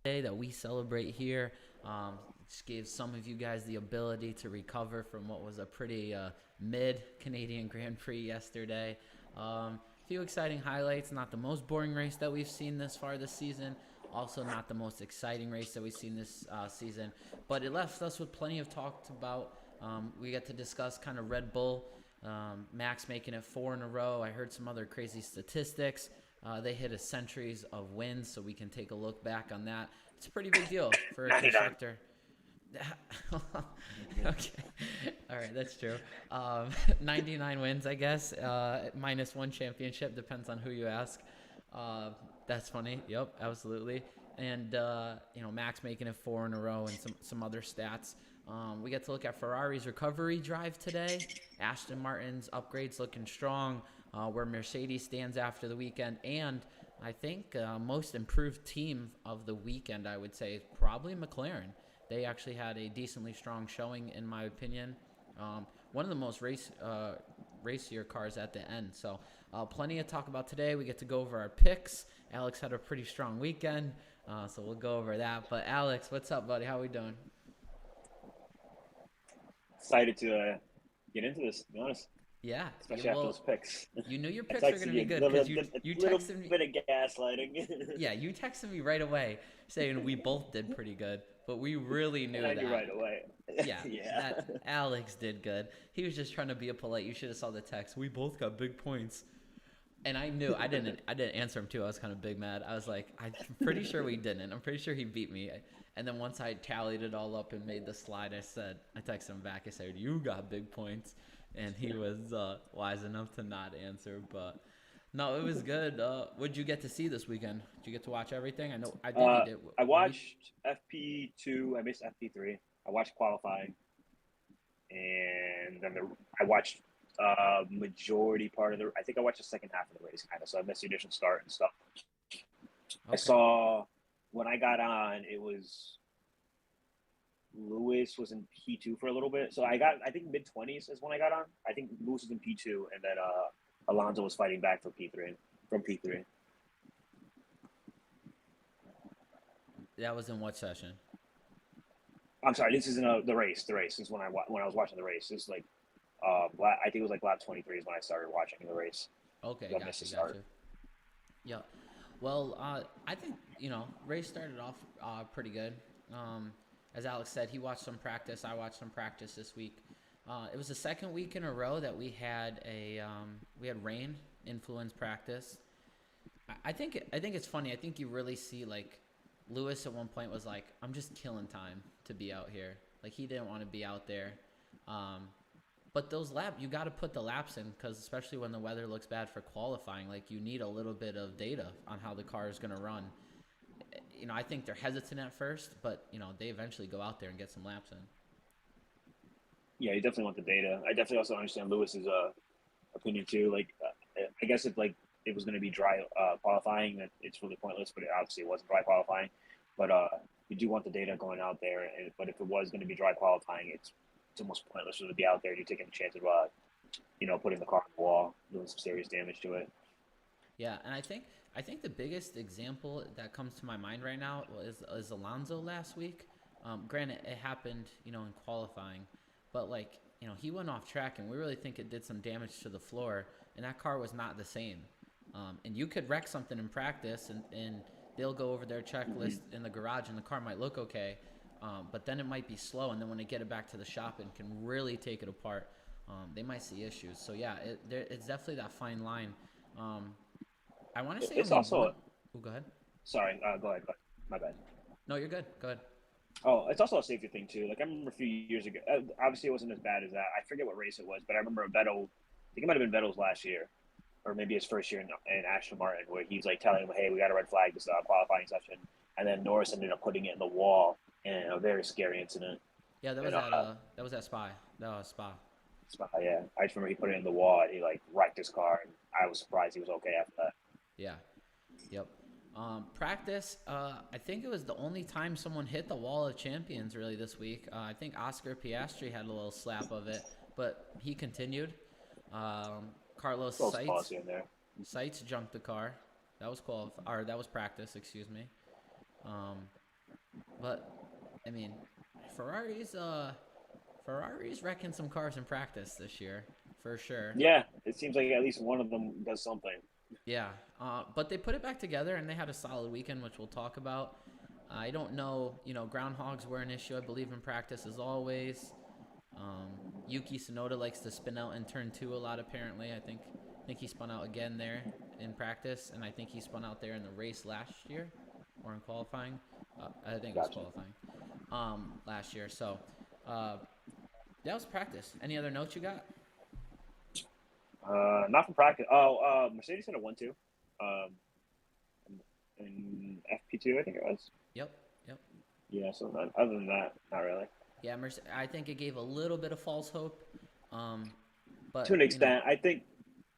day that we celebrate here. Just gave some of you guys the ability to recover from what was a pretty mid Canadian Grand Prix yesterday. Few exciting highlights. Not the most boring race that we've seen this far this season. Also, not the most exciting race that we've seen this season. But it left us with plenty of talk about. We get to discuss kind of Red Bull, Max making it 4 in a row. I heard some other crazy statistics. They hit a centuries of wins, so we can take a look back on that. It's a pretty big deal for a 99. constructor. Okay. All right, that's true. 99 wins, I guess. Minus one championship, depends on who you ask. That's funny. Yep, absolutely. And Max making it 4 in a row, and some other stats. We get to look at Ferrari's recovery drive today. Aston Martin's upgrades looking strong. Where Mercedes stands after the weekend, and I think most improved team of the weekend, I would say, is probably McLaren. They actually had a decently strong showing, in my opinion. One of the most racier cars at the end. So plenty to talk about today. We get to go over our picks. Alex had a pretty strong weekend, so we'll go over that. But Alex, what's up, buddy? How we doing? Excited to get into this, to be honest. Yeah, Especially after well, those picks. you knew your I picks were going texted to you be good a because little, you a little texted me. bit of gaslighting. Yeah, you texted me right away saying we both did pretty good, but we really knew And I that. knew right away. Yeah, Yeah. that Alex did good. He was just trying to be a polite. You should have saw the text. We both got big points, and I knew I didn't. I didn't answer him too. I was kind of big mad. I was like, I'm pretty sure we didn't. I'm pretty sure he beat me. And then once I tallied it all up and made the slide, I texted him back. I said, "You got big points," and he was wise enough to not answer. But no, it was good. What'd you get to see this weekend? Did you get to watch everything? I know I think you did. I watched FP2. I missed FP3. I watched qualifying, and then I watched majority part of the. I think I watched the second half of the race, kind of. So I missed the initial start and stuff. I Okay. saw when I got on, it was Lewis was in P2 for a little bit. So I think mid 20s is when I got on. I think Lewis was in P2, and then Alonso was fighting back for P3 from P3. That was in what session? I'm sorry, this isn't the race. The race is when I was watching the race. This is like I think it was like lap 23 is when I started watching the race. Okay, I missed gotcha, the gotcha. start. Yeah. Well, I think Ray started off pretty good. As Alex said, he watched some practice. I watched some practice this week. It was the second week in a row that we had rain influence practice. I think it's funny. I think you really see like Lewis at one point was like, "I'm just killing time to be out here." Like he didn't want to be out there. But those you got to put the laps in because especially when the weather looks bad for qualifying, like you need a little bit of data on how the car is going to run. I think they're hesitant at first, but they eventually go out there and get some laps in. Yeah, you definitely want the data. I definitely also understand Lewis's opinion too. Like, I guess if like it was going to be dry qualifying, that it's really pointless. But it obviously wasn't dry qualifying. But you do want the data going out there. But if it was going to be dry qualifying, it's almost pointless to be out there. You're taking a chance of putting the car on the wall, doing some serious damage to it. Yeah, and I think the biggest example that comes to my mind right now is Alonso last week. Granted, it happened in qualifying, but like he went off track, and we really think it did some damage to the floor, and that car was not the same. And you could wreck something in practice, and they'll go over their checklist in the garage, and the car might look okay, but then it might be slow, and then when they get it back to the shop and can really take it apart, they might see issues. So yeah, it's definitely that fine line. I want to say It's only also one. Oh, go ahead. sorry. Go ahead. My bad. No, you're good. Go ahead. Oh, it's also a safety thing too. Like I remember a few years ago. Obviously, it wasn't as bad as that. I forget what race it was, but I remember Vettel. I think it might have been Vettel's last year, or maybe his first year in Aston Martin, where he's like telling him, "Hey, we got a red flag this qualifying session," and then Norris ended up putting it in the wall in a very scary incident. Yeah, And that was at Spa. That was Spa. yeah, I just remember he put it in the wall and he like wrecked his car, and I was surprised he was okay after that. Yeah. Yep. Practice. I think it was the only time someone hit the wall of champions really this week. I think Oscar Piastri had a little slap of it, but he continued. Carlos Close policy in there. Sites junked the car. That was that was practice. Excuse me. Um, But I mean, Ferrari's Ferrari's wrecking some cars in practice this year for sure. Yeah, it seems like at least one of them does something. Yeah, but they put it back together and they had a solid weekend, which we'll talk about. I don't know, groundhogs were an issue, I believe, in practice as always. Yuki Tsunoda likes to spin out in turn two a lot. Apparently, I think he spun out again there in practice, and I think he spun out there in the race last year or in qualifying. I think it was Gotcha. qualifying last year. So uh, that was practice. Any other notes you got? Not from practice. Oh, Mercedes had a 1-2. Um, in FP2, I think it was. Yep, yep. Yeah, so other than that, not really. Yeah, I think it gave a little bit of false hope, To an but extent, I think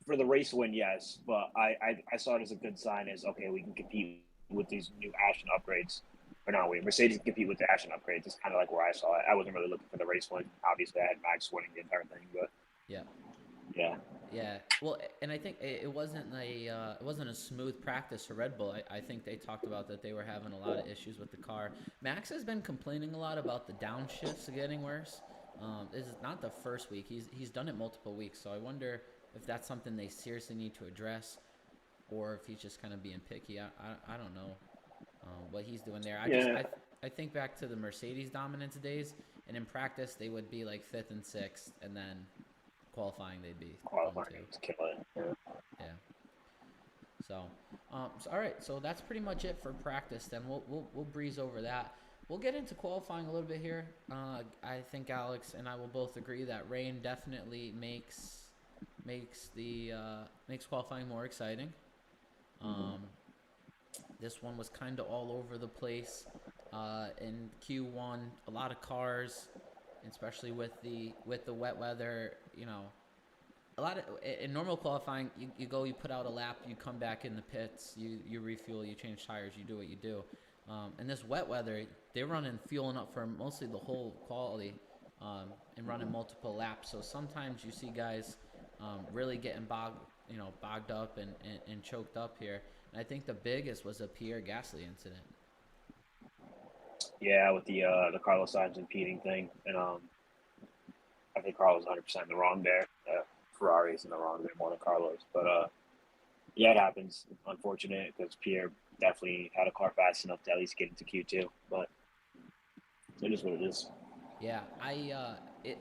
for the race win, yes, but I saw it as a good sign. As okay, we can compete with these new Ashton upgrades. Or not, we Mercedes can compete with the Ashton upgrades. It's kind of like where I saw it. I wasn't really looking for the race win. Obviously, I had Max winning the entire thing, but yeah. yeah, Yeah, well, and I think it wasn't a smooth practice for Red Bull. I think they talked about that they were having a lot of issues with the car. Max has been complaining a lot about the downshifts getting worse. This is not the first week. He's done it multiple weeks. So I wonder if that's something they seriously need to address, or if he's just kind of being picky. I don't know what he's doing there. yeah. I think back to the Mercedes dominance days, and in practice they would be like fifth and sixth, and then qualifying they'd be one Qualifying two. is killing. Yeah. Yeah. So all right. So that's pretty much it for practice. Then we'll breeze over that. We'll get into qualifying a little bit here. I think Alex and I will both agree that rain definitely makes qualifying more exciting. Um, this one was kind of all over the place. In Q1, a lot of cars, especially with the wet weather. A lot of in normal qualifying, you go, you put out a lap, you come back in the pits, you refuel, you change tires, you do what you do. In this wet weather, they're running fueling up for mostly the whole quality, and running multiple laps. So sometimes you see guys really getting bogged up and choked up here. And I think the biggest was a Pierre Gasly incident. Yeah, with the Carlos Sainz impeding thing, and I think Carlos 100% in the wrong there. Ferrari is in the wrong there more than Carlos, but yeah, it happens. Unfortunate because Pierre definitely had a car fast enough to at least get into Q2, but it is what it is. Yeah,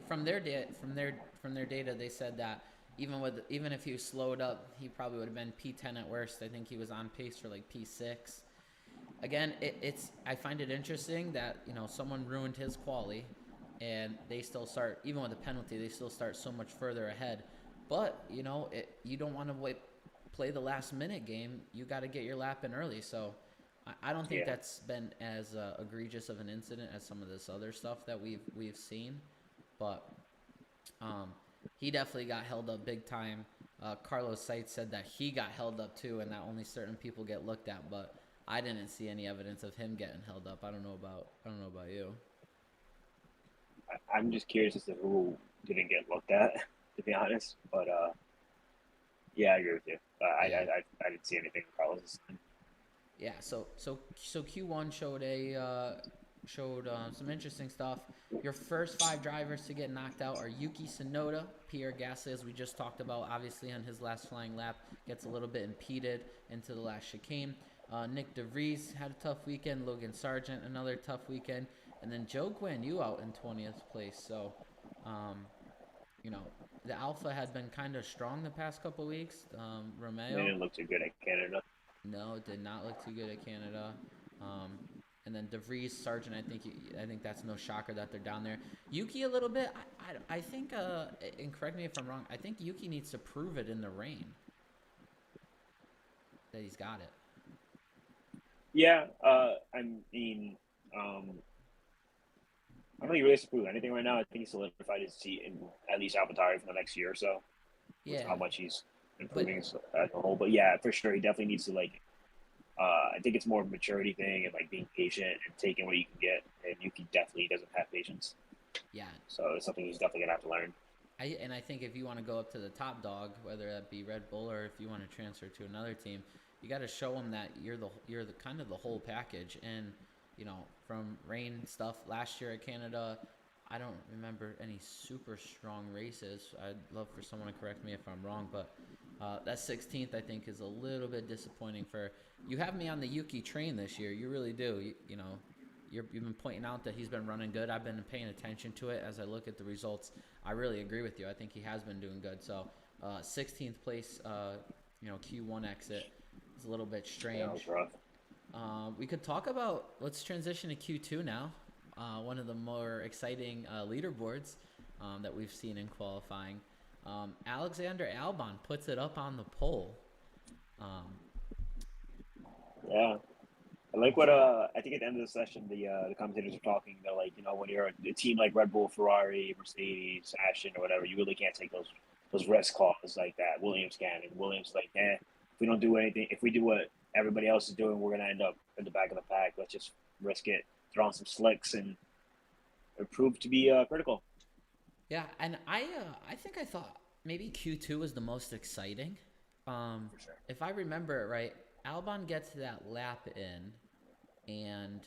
from their data, they said that even if he slowed up, he probably would have been P10 at worst. I think he was on pace for like P6. Again, it's I find it interesting that someone ruined his quali, and they still start even with a penalty. They still start so much further ahead. But you don't want to play the last minute game. You got to get your lap in early. So I don't think Yeah, that's been as egregious of an incident as some of this other stuff that we've seen. But um, he definitely got held up big time. Carlos Sainz said that he got held up too, and that only certain people get looked at. But I didn't see any evidence of him getting held up. I don't know about you. I'm just curious as to who didn't get looked at, to be honest. But yeah, I agree with you. Yeah. I didn't see anything in Carlos's. Yeah, so Q1 showed some interesting stuff. Your first five drivers to get knocked out are Yuki Tsunoda, Pierre Gasly, as we just talked about. Obviously, on his last flying lap, gets a little bit impeded into the last chicane. Nick DeVries had a tough weekend. Logan Sargent another tough weekend, and then Joe Guan Yu out in 20th place. So, um, you know, the Alpha had been kind of strong the past couple weeks. They Romeo. didn't look too good at Canada. No, it did not look too good at Canada. Um, and then DeVries, Sargent, I think that's no shocker that they're down there. Yuki a little bit. I think, and correct me if I'm wrong, I think Yuki needs to prove it in the rain that he's got it. Yeah, I mean, um, I don't think he really has to prove anything right now. I think he solidified his seat in at least AlphaTauri for the next year or so. With Yeah, how much he's but improving as a whole. But yeah, for sure, he definitely needs to like. I think it's more of a maturity thing and like being patient and taking what you can get. And Yuki definitely doesn't have patience, yeah, so it's something he's definitely gonna have to learn. I think if you want to go up to the top dog, whether that be Red Bull or if you want to transfer to another team, you got to show them that you're the kind of the whole package. And from rain stuff last year at Canada, I don't remember any super strong races. I'd love for someone to correct me if I'm wrong, but that 16th I think is a little bit disappointing. For you have me on the Yuki train this year, you really do. You've been pointing out that he's been running good. I've been paying attention to it as I look at the results. I really agree with you. I think he has been doing good. So 16th place, Q1 exit is a little bit strange. Yeah, that's rough. We could talk about, let's transition to Q2 now. One of the more exciting leaderboards that we've seen in qualifying. Alexander Albon puts it up on the pole. Yeah. I like what I think at the end of the session the commentators are talking. They're like, when you're a team like Red Bull, Ferrari, Mercedes, Aston, or whatever, you really can't take those risk calls like that. Williams can, and Williams like, if we don't do anything, if we do what everybody else is doing, we're gonna end up in the back of the pack. Let's just risk it, throw on some slicks, and it proved to be critical. Yeah, and I think I thought maybe Q2 was the most exciting. For sure. If I remember it right, Albon gets that lap in, and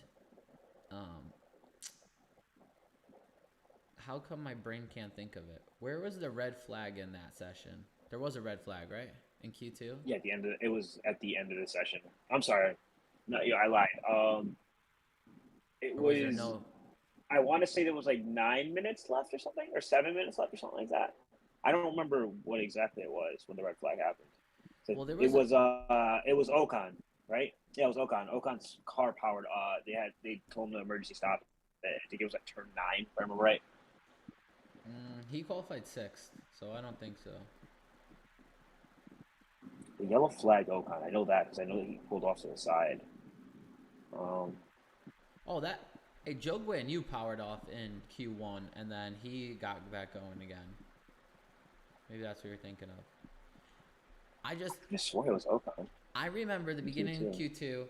how come my brain can't think of it? Where was the red flag in that session? There was a red flag, right? In Q2? Yeah, it was at the end of the session. I'm sorry. No, I lied. It Or was there was. no? I want to say there was like 9 minutes left or something, or 7 minutes left or something like that. I don't remember what exactly it was when the red flag happened. So Well, there it was. was Ocon, right? Yeah, it was Ocon. Ocon's car powered. They told him to emergency stop. I think it was at turn 9, if I remember right. He qualified sixth, so I don't think so. The yellow flag Ocon. I know that because I know that he pulled off to the side. Oh, that. Hey, Joe Guan Yu powered off in Q1, and then he got back going again. Maybe that's what you're thinking of. I just swore it was Ocon. I remember the beginning of Q2. Q2,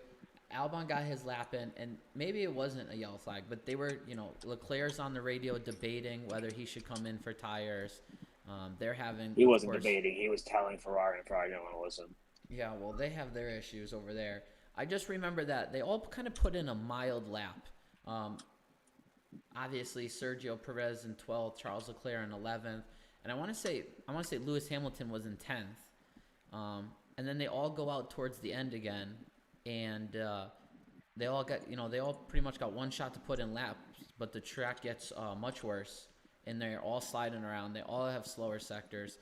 Albon got his lap in, and maybe it wasn't a yellow flag, but they were, Leclerc's on the radio debating whether he should come in for tires. They're having. He wasn't debating. He was telling Ferrari, and Ferrari didn't want to listen. Yeah, well, they have their issues over there. I just remember that they all kind of put in a mild lap. Obviously, Sergio Perez in 12th, Charles Leclerc in 11th, and I want to say Lewis Hamilton was in 10th. And then they all go out towards the end again, and they all pretty much got one shot to put in laps, but the track gets much worse, and they're all sliding around. They all have slower sectors,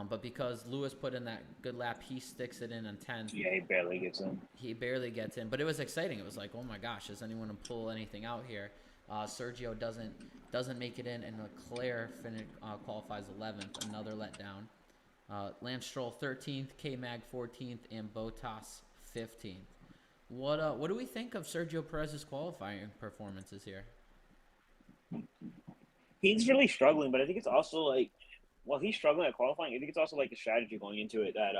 but because Lewis put in that good lap, he sticks it in 10th. Yeah, he barely gets in. He barely gets in, but it was exciting. It was like, oh my gosh, does anyone pull anything out here? Sergio doesn't make it in, and Leclerc qualifies 11th, another letdown. Lance Stroll 13th, K-Mag 14th, and Bottas 15th. What do we think of Sergio Perez's qualifying performances here? He's really struggling, but I think it's also he's struggling at qualifying. I think it's also like a strategy going into it that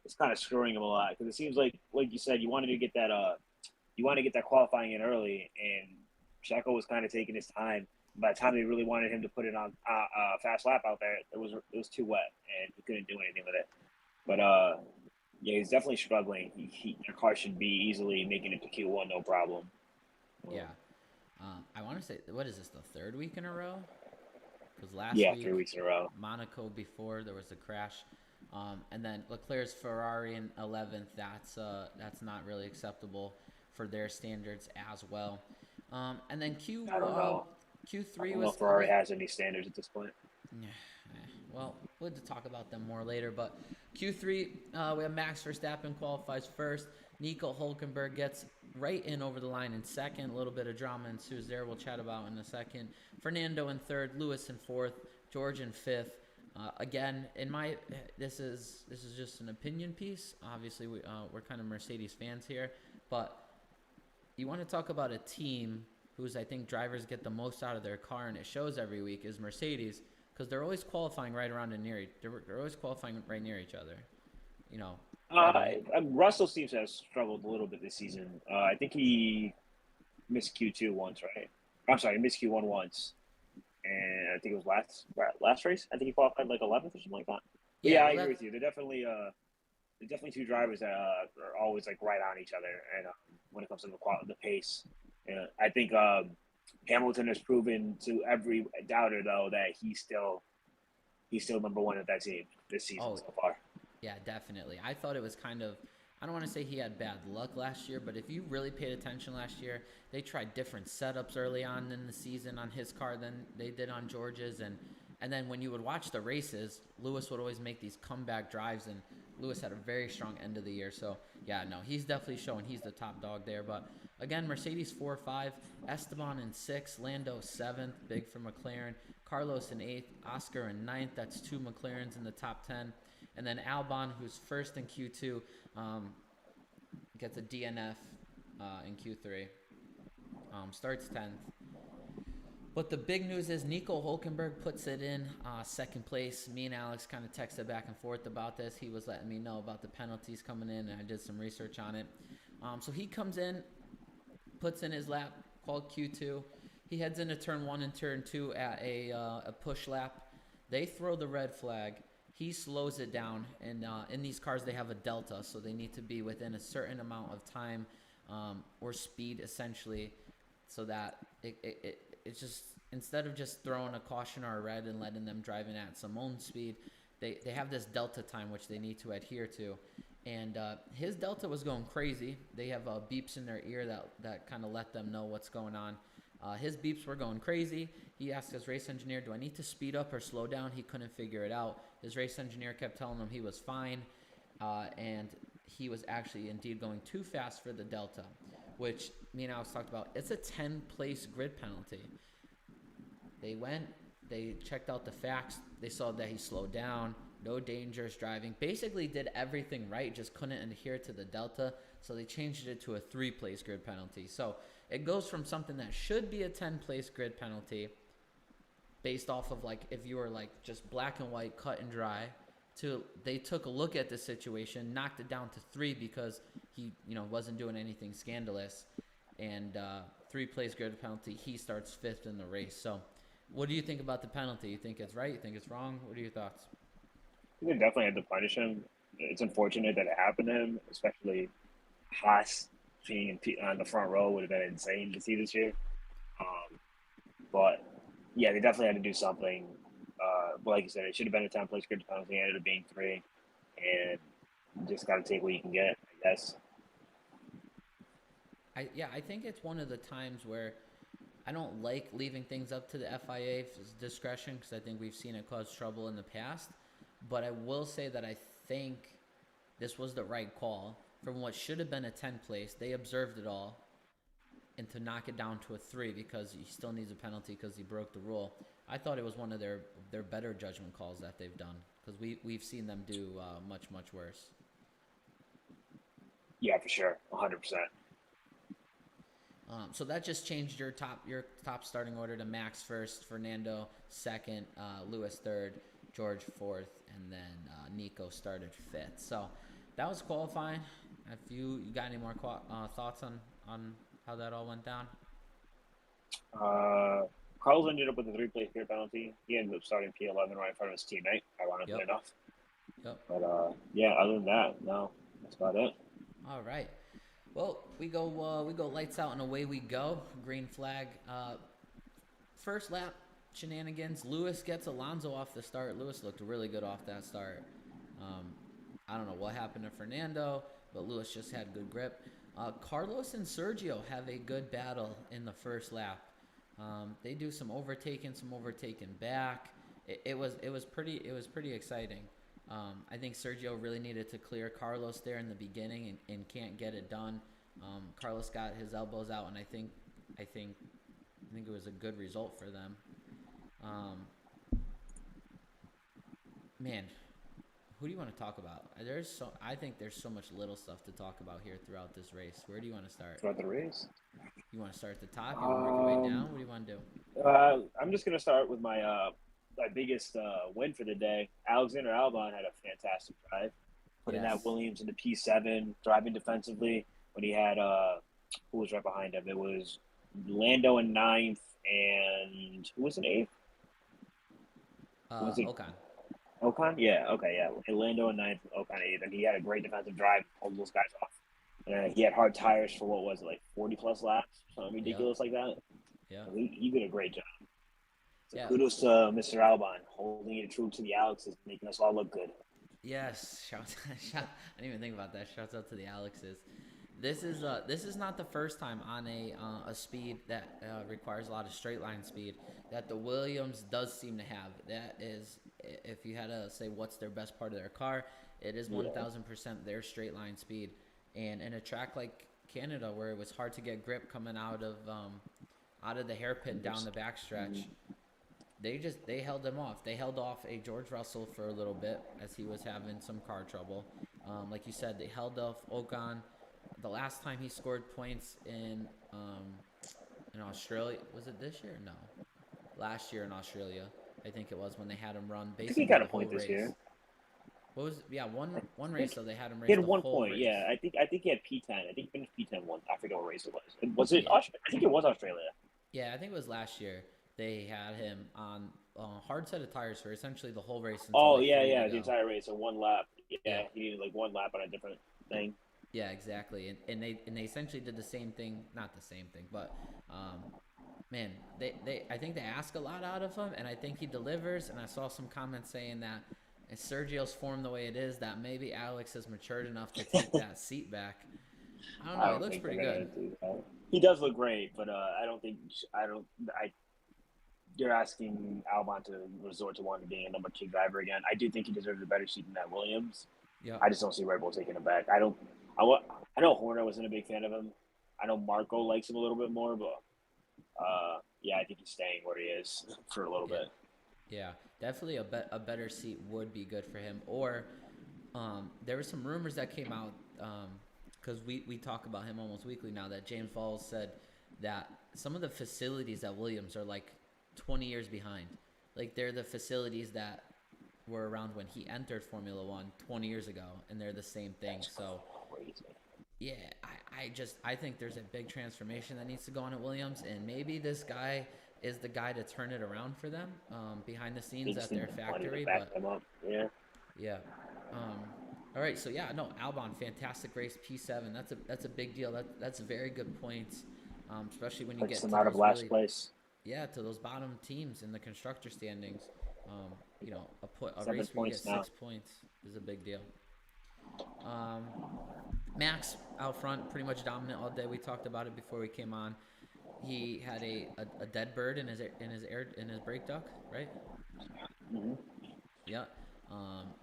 it's kind of screwing him a lot because it seems like you said, you wanted to get that qualifying in early, and Checo was kind of taking his time. By the time they really wanted him to put it on a fast lap out there, it was too wet, and he couldn't do anything with it. But yeah, he's definitely struggling. Their car should be easily making it to Q1, no problem. Yeah. I want to say, what is this, the third week in a row? Because last week, week, 3 weeks in a row. Monaco before, there was a crash. And then Leclerc's Ferrari in 11th. That's not really acceptable for their standards as well. And then I don't know. Q3 I don't know if Ferrari has any standards at this point. Yeah. Well, we'll have to talk about them more later. But Q3, we have Max Verstappen qualifies first. Nico Hulkenberg gets right in over the line in second. A little bit of drama ensues there. We'll chat about in a second. Fernando in third. Lewis in fourth. George in fifth. Again, this is just an opinion piece. Obviously, we're kind of Mercedes fans here, but you want to talk about a team whose I think drivers get the most out of their car, and it shows every week, is Mercedes, because they're always qualifying right around and near. They're always qualifying right near each other. Russell seems to have struggled a little bit this season. I think he missed Q2 once, right? I'm sorry, he missed Q1 once, and I think it was last race. I think he qualified like 11th or something like that. Yeah, I agree with you. They're definitely two drivers that are always like right on each other, and when it comes to the pace. Yeah, I think Hamilton has proven to every doubter though that he's still number one at that team this season Oh, so far. yeah, definitely. I thought it was kind of, I don't want to say he had bad luck last year, but if you really paid attention last year, they tried different setups early on in the season on his car than they did on George's. And then when you would watch the races, Lewis would always make these comeback drives, and Lewis had a very strong end of the year. So, yeah, no, he's definitely showing he's the top dog there. But again, Mercedes 4 5, Esteban in 6, Lando 7th, big for McLaren, Carlos in 8th, Oscar in ninth. That's two McLarens in the top 10. And then Albon, who's first in Q2, gets a DNF in Q3, starts 10th. But the big news is Nico Hulkenberg puts it in second place. Me and Alex kind of texted back and forth about this. He was letting me know about the penalties coming in, and I did some research on it. So he comes in, puts in his lap, called Q2. He heads into turn 1 and turn 2 at a push lap. They throw the red flag. He slows it down, and in these cars they have a delta, so they need to be within a certain amount of time or speed, essentially, so that it's just, instead of just throwing a caution or a red and letting them drive in at some own speed, they have this delta time which they need to adhere to. And his delta was going crazy. They have beeps in their ear that kind of let them know what's going on. His beeps were going crazy. He asked his race engineer, do I need to speed up or slow down? He couldn't figure it out. His race engineer kept telling him he was fine, and he was actually indeed going too fast for the delta, which me and Alex talked about. It's a 10-place grid penalty. They checked out the facts. They saw that he slowed down, no dangerous driving, basically did everything right, just couldn't adhere to the delta, so they changed it to a 3-place grid penalty. So it goes from something that should be a 10-place grid penalty based off of, like, if you were like just black and white, cut and dry, to they took a look at the situation, knocked it down to 3 because he wasn't doing anything scandalous, and 3-place grid penalty. He starts 5th in the race. So what do you think about the penalty? You think it's right? You think it's wrong? What are your thoughts? They definitely had to punish him. It's unfortunate that it happened to him, especially Haas being on the front row would have been insane to see this year. But yeah, they definitely had to do something. But like you said, it should have been a 10-place grid penalty. It ended up being 3, and you just got to take what you can get, I guess. I think it's one of the times where I don't like leaving things up to the FIA's discretion, because I think we've seen it cause trouble in the past. But I will say that I think this was the right call. From what should have been a 10 place, they observed it all, and to knock it down to a 3 because he still needs a penalty because he broke the rule. I thought it was one of their better judgment calls that they've done, because we've seen them do much worse. Yeah, for sure, 100%. So that just changed your top starting order to Max first, Fernando second, Lewis third, George fourth, and then Nico started 5th. So that was qualifying. If you got any more thoughts on how that all went down? Carlos ended up with a 3-place grid penalty. He ended up starting P11 right in front of his teammate, ironically Yep. enough. Yep. But yeah, other than that, no, that's about it. All right. Well, we go lights out and away we go. Green flag. First lap shenanigans. Lewis gets Alonso off the start. Lewis looked really good off that start. I don't know what happened to Fernando, but Lewis just had good grip. Carlos and Sergio have a good battle in the first lap. They do some overtaking back. It was pretty exciting. I think Sergio really needed to clear Carlos there in the beginning and can't get it done. Carlos got his elbows out, and I think it was a good result for them. Man, who do you want to talk about? I think there's so much little stuff to talk about here throughout this race. Where do you want to start? Throughout the race, You want to start at the top? You want to work your way down? What do you want to do? I'm just gonna start with my biggest win for the day. Alexander Albon had a fantastic drive, putting Yes. that Williams into P7, driving defensively. When he had who was right behind him? It was Lando in 9th, and who was in 8th? Was it Ocon. Ocon? Yeah, okay, yeah. Lando in 9th, Ocon 8th, and he had a great defensive drive, pulled those guys off. He had hard tires for what was it, like 40 plus laps, something Yep. ridiculous like that. Yeah. He did a great job. So Yeah. kudos to Mr. Albon holding it true to the Alexes, making us all look good. Yes. I didn't even think about that. Shouts out to the Alexes. This is not the first time on a speed that requires a lot of straight line speed that the Williams does seem to have. That is, if you had to say what's their best part of their car, it is Yeah. 1,000% their straight line speed. And in a track like Canada, where it was hard to get grip coming out of the hairpin down the backstretch, they held him off. They held off a George Russell for a little bit as he was having some car trouble. Like you said, they held off Ocon. The last time he scored points in Australia, was it this year? No, last year in Australia, I think it was when they had him run I think he basically got the a whole point this race. year. What was one I race think though? They had him he race had the one whole point. race. Yeah, I think he had P10. I think he finished P10 one. I forget what race it was. Was it Yeah, Australia? I think it was Australia. yeah, I think it was last year. They had him on a hard set of tires for essentially the whole race until Oh like yeah, three to yeah, the go. entire race. So one lap. Yeah, Yeah, he needed like one lap on a different thing. yeah, exactly. And they essentially did the same thing, not the same thing, but um, man, they I think they ask a lot out of him, and I think he delivers. And I saw some comments saying that if Sergio's form the way it is, that maybe Alex has matured enough to take that seat back. I don't know. I He don't looks think they're pretty gonna good. do that. He does look great, but I don't think I don't. I You're asking Albon to resort to wanting to being a number two driver again. I do think he deserves a better seat than that Williams. Yep. I just don't see Red Bull taking him back. I don't. I know Horner wasn't a big fan of him. I know Marco likes him a little bit more, but yeah, I think he's staying where he is for a little Yeah. bit. Yeah. Definitely a better seat would be good for him. Or there were some rumors that came out because we talk about him almost weekly now that James Falls said that some of the facilities at Williams are like 20 years behind. Like they're the facilities that were around when he entered Formula One 20 years ago, and they're the same thing. That's So crazy. yeah, I think there's a big transformation that needs to go on at Williams, and maybe this guy is the guy to turn it around for them behind the They scenes just at need their the money to factory. back But them up. Yeah, yeah. Um, all right, so yeah, no, Albon, fantastic race, P7. That's a big deal. That's very good points, especially when you puts get them to out of those last really place. yeah to those bottom teams in the constructor standings. A Seven race where you get points now. 6 points is a big deal. Um, Max out front, pretty much dominant all day. We talked about it before we came on. He had a dead bird in his brake duct, right? Mm-hmm. Yeah.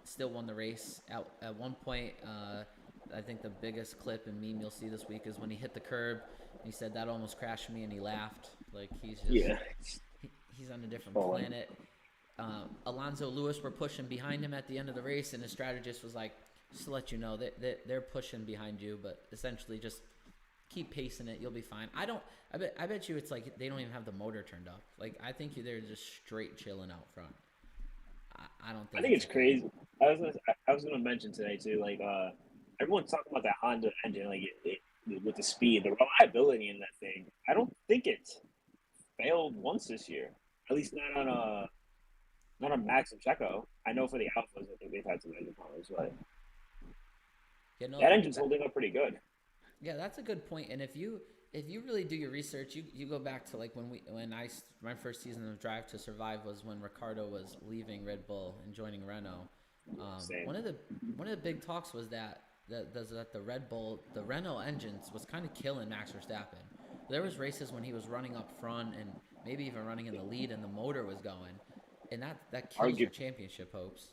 Still won the race. At one point, I think the biggest clip and meme you'll see this week is when he hit the curb. And he said that almost crashed me, and he laughed like Yeah, he's on a different Poland. planet. Alonso Lewis were pushing behind him at the end of the race, and his strategist was like, "Just to let you know that they're pushing behind you, but essentially just keep pacing it. You'll be fine." I bet you it's like they don't even have the motor turned up. Like I think they're just straight chilling out front. I don't I think think it's it's a thing. crazy. I was gonna mention today too. Like everyone's talking about that Honda engine, like with the speed, the reliability in that thing. I don't think it's failed once this year. At least not on Max and Checo. I know for the Alphas, I think they've had some engine problems, but You know that engine's holding up pretty good. Yeah, that's a good point. And if you really do your research, you go back to like my first season of Drive to Survive was when Ricardo was leaving Red Bull and joining Renault. Same. One of the big talks was that the Renault engines was kind of killing Max Verstappen. There was races when he was running up front and maybe even running in the lead and the motor was going, and that kills Argu- your championship hopes.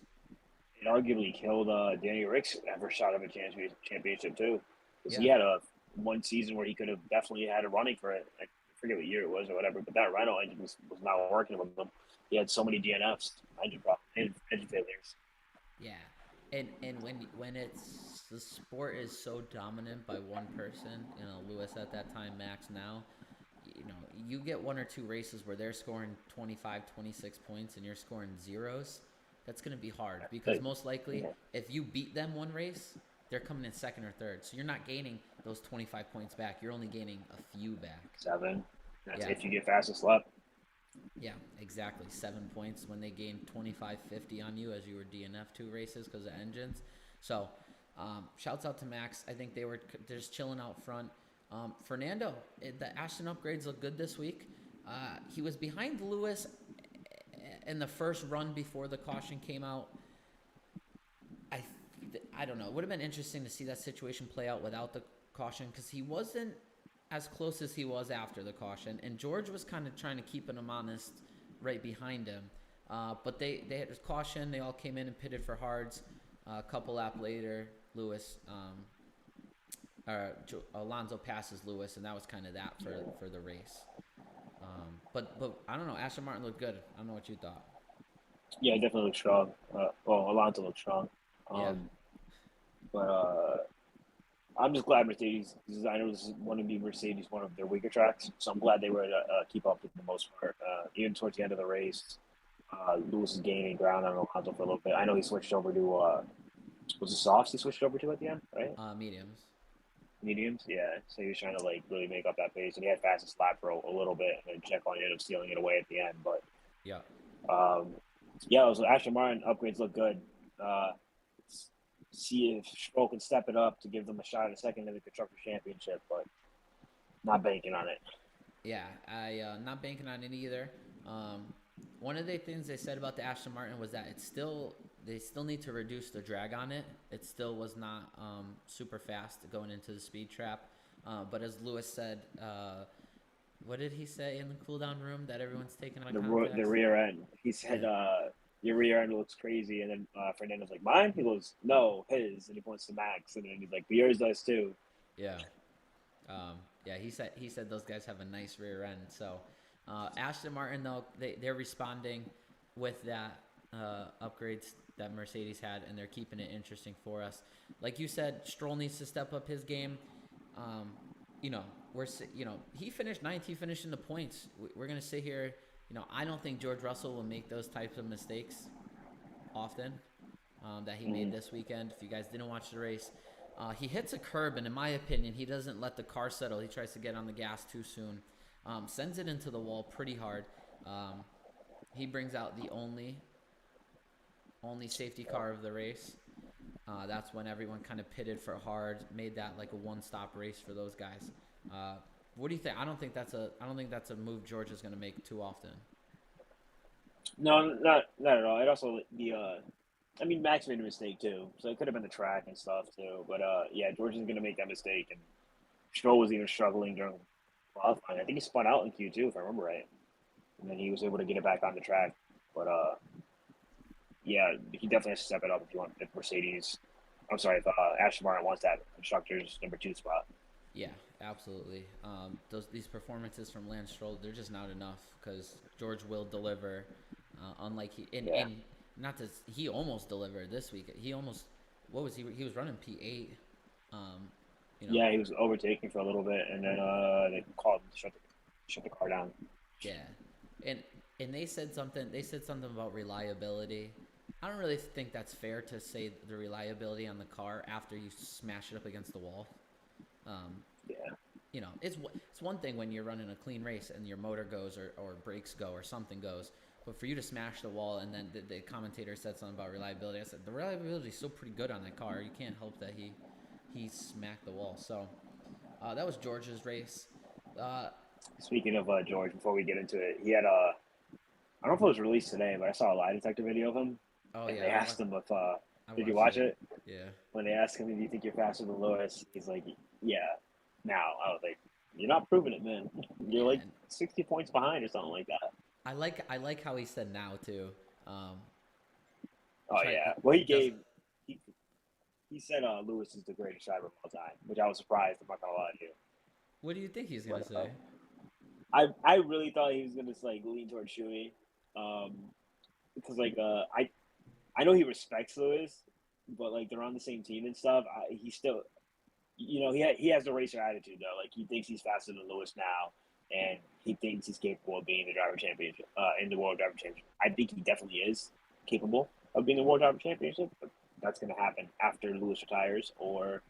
it arguably killed Danny Rick's ever shot of a championship too, because Yeah. he had a one season where he could have definitely had a running for it. I forget what year it was or whatever, but that Renault engine was not working with him. He had so many DNFs, engine problems, engine failures. Yeah, and when it's the sport is so dominant by one person, Lewis at that time, Max now, you get one or two races where they're scoring 25, 26 points and you're scoring zeros. That's going to be hard because Like, most likely, yeah, if you beat them one race, they're coming in second or third. So you're not gaining those 25 points back. You're only gaining a few back. 7. That's Yeah. if you get fastest lap. Yeah, exactly. 7 points when they gained 25, 50 on you as you were DNF two races because of engines. So Shouts out to Max. I think they're just chilling out front. Fernando, the Ashton upgrades look good this week. He was behind Lewis in the first run before the caution came out. I don't know. It would have been interesting to see that situation play out without the caution because he wasn't as close as he was after the caution, and George was kind of trying to keep him honest right behind him. But they had caution. They all came in and pitted for hards. A couple lap later, Alonso passes Lewis, and that was kind of that for the race. But I don't know. Aston Martin looked good. I don't know what you thought. Yeah, it definitely looked strong. Alonso looked strong. Yeah. But I'm just glad Mercedes, because I know this is one of their weaker tracks, so I'm glad they were able to keep up with the most part. Even towards the end of the race, Lewis is gaining ground on Alonso for a little bit. I know he switched over to, was it softs he switched over to at the end, right? Mediums. Mediums, yeah. So he was trying to really make up that pace, and he had fastest lap for a little bit, and then Checo ended up stealing it away at the end. But yeah, so Aston Martin upgrades look good. See if Stroll can step it up to give them a shot at a second in the Constructor Championship, but not banking on it. Yeah, I not banking on it either. One of the things they said about the Aston Martin was that they still need to reduce the drag on it. It still was not super fast going into the speed trap. But as Lewis said, what did he say in the cool down room that everyone's taking on the rear end? He said, your rear end looks crazy. And then Fernando's like, mine? He goes, no, his. And he points to Max. And then he's like, yours does too. Yeah. He said those guys have a nice rear end. So Aston Martin, though, they're responding with that upgrades that Mercedes had, and they're keeping it interesting for us. Like you said, Stroll needs to step up his game. He finished ninth. He finished in the points. We're going to sit here. I don't think George Russell will make those types of mistakes often that he made this weekend. If you guys didn't watch the race, he hits a curb, and in my opinion, he doesn't let the car settle. He tries to get on the gas too soon. Sends it into the wall pretty hard. He brings out the only safety car of the race. That's when everyone kind of pitted for hard, made that like a one-stop race for those guys. What do you think? I don't think that's a move George is going to make too often. No, not at all. It also Max made a mistake too, so it could have been the track and stuff too. But George is going to make that mistake, and Stroll was even struggling during qualifying. I think he spun out in Q2 if I remember right, and then he was able to get it back on the track. But he definitely has to step it up if Aston Martin wants that constructors number 2 spot. Yeah, absolutely. These performances from Lance Stroll, they're just not enough because George will deliver. Unlike he almost delivered this week. He almost he was running P8. Yeah, he was overtaking for a little bit, and then they called him to shut the car down. Yeah, and they said something. They said something about reliability. I don't really think that's fair to say the reliability on the car after you smash it up against the wall. It's one thing when you're running a clean race and your motor goes or brakes go or something goes, but for you to smash the wall and then the commentator said something about reliability. I said the reliability is still pretty good on that car. You can't help that he smacked the wall. So that was George's race. Speaking of George, before we get into it, he had I don't know if it was released today, but I saw a lie detector video of him. Oh and yeah. They asked him if did you watch it? Yeah. When they asked him, do you think you're faster than Lewis? He's like, yeah. Now I was like, you're not proving it, man. You're like 60 points behind or something like that. I like how he said now too. Well, he said Lewis is the greatest driver of all time, which I was surprised. I'm not gonna lie to you. What do you think he's gonna say? I really thought he was gonna lean towards Shuey, because I know he respects Lewis, but they're on the same team and stuff. He still, he has the racer attitude though. He thinks he's faster than Lewis now, and he thinks he's capable of being the driver championship in the World Driver Championship. I think he definitely is capable of being the World Driver Championship, but that's going to happen after Lewis retires, or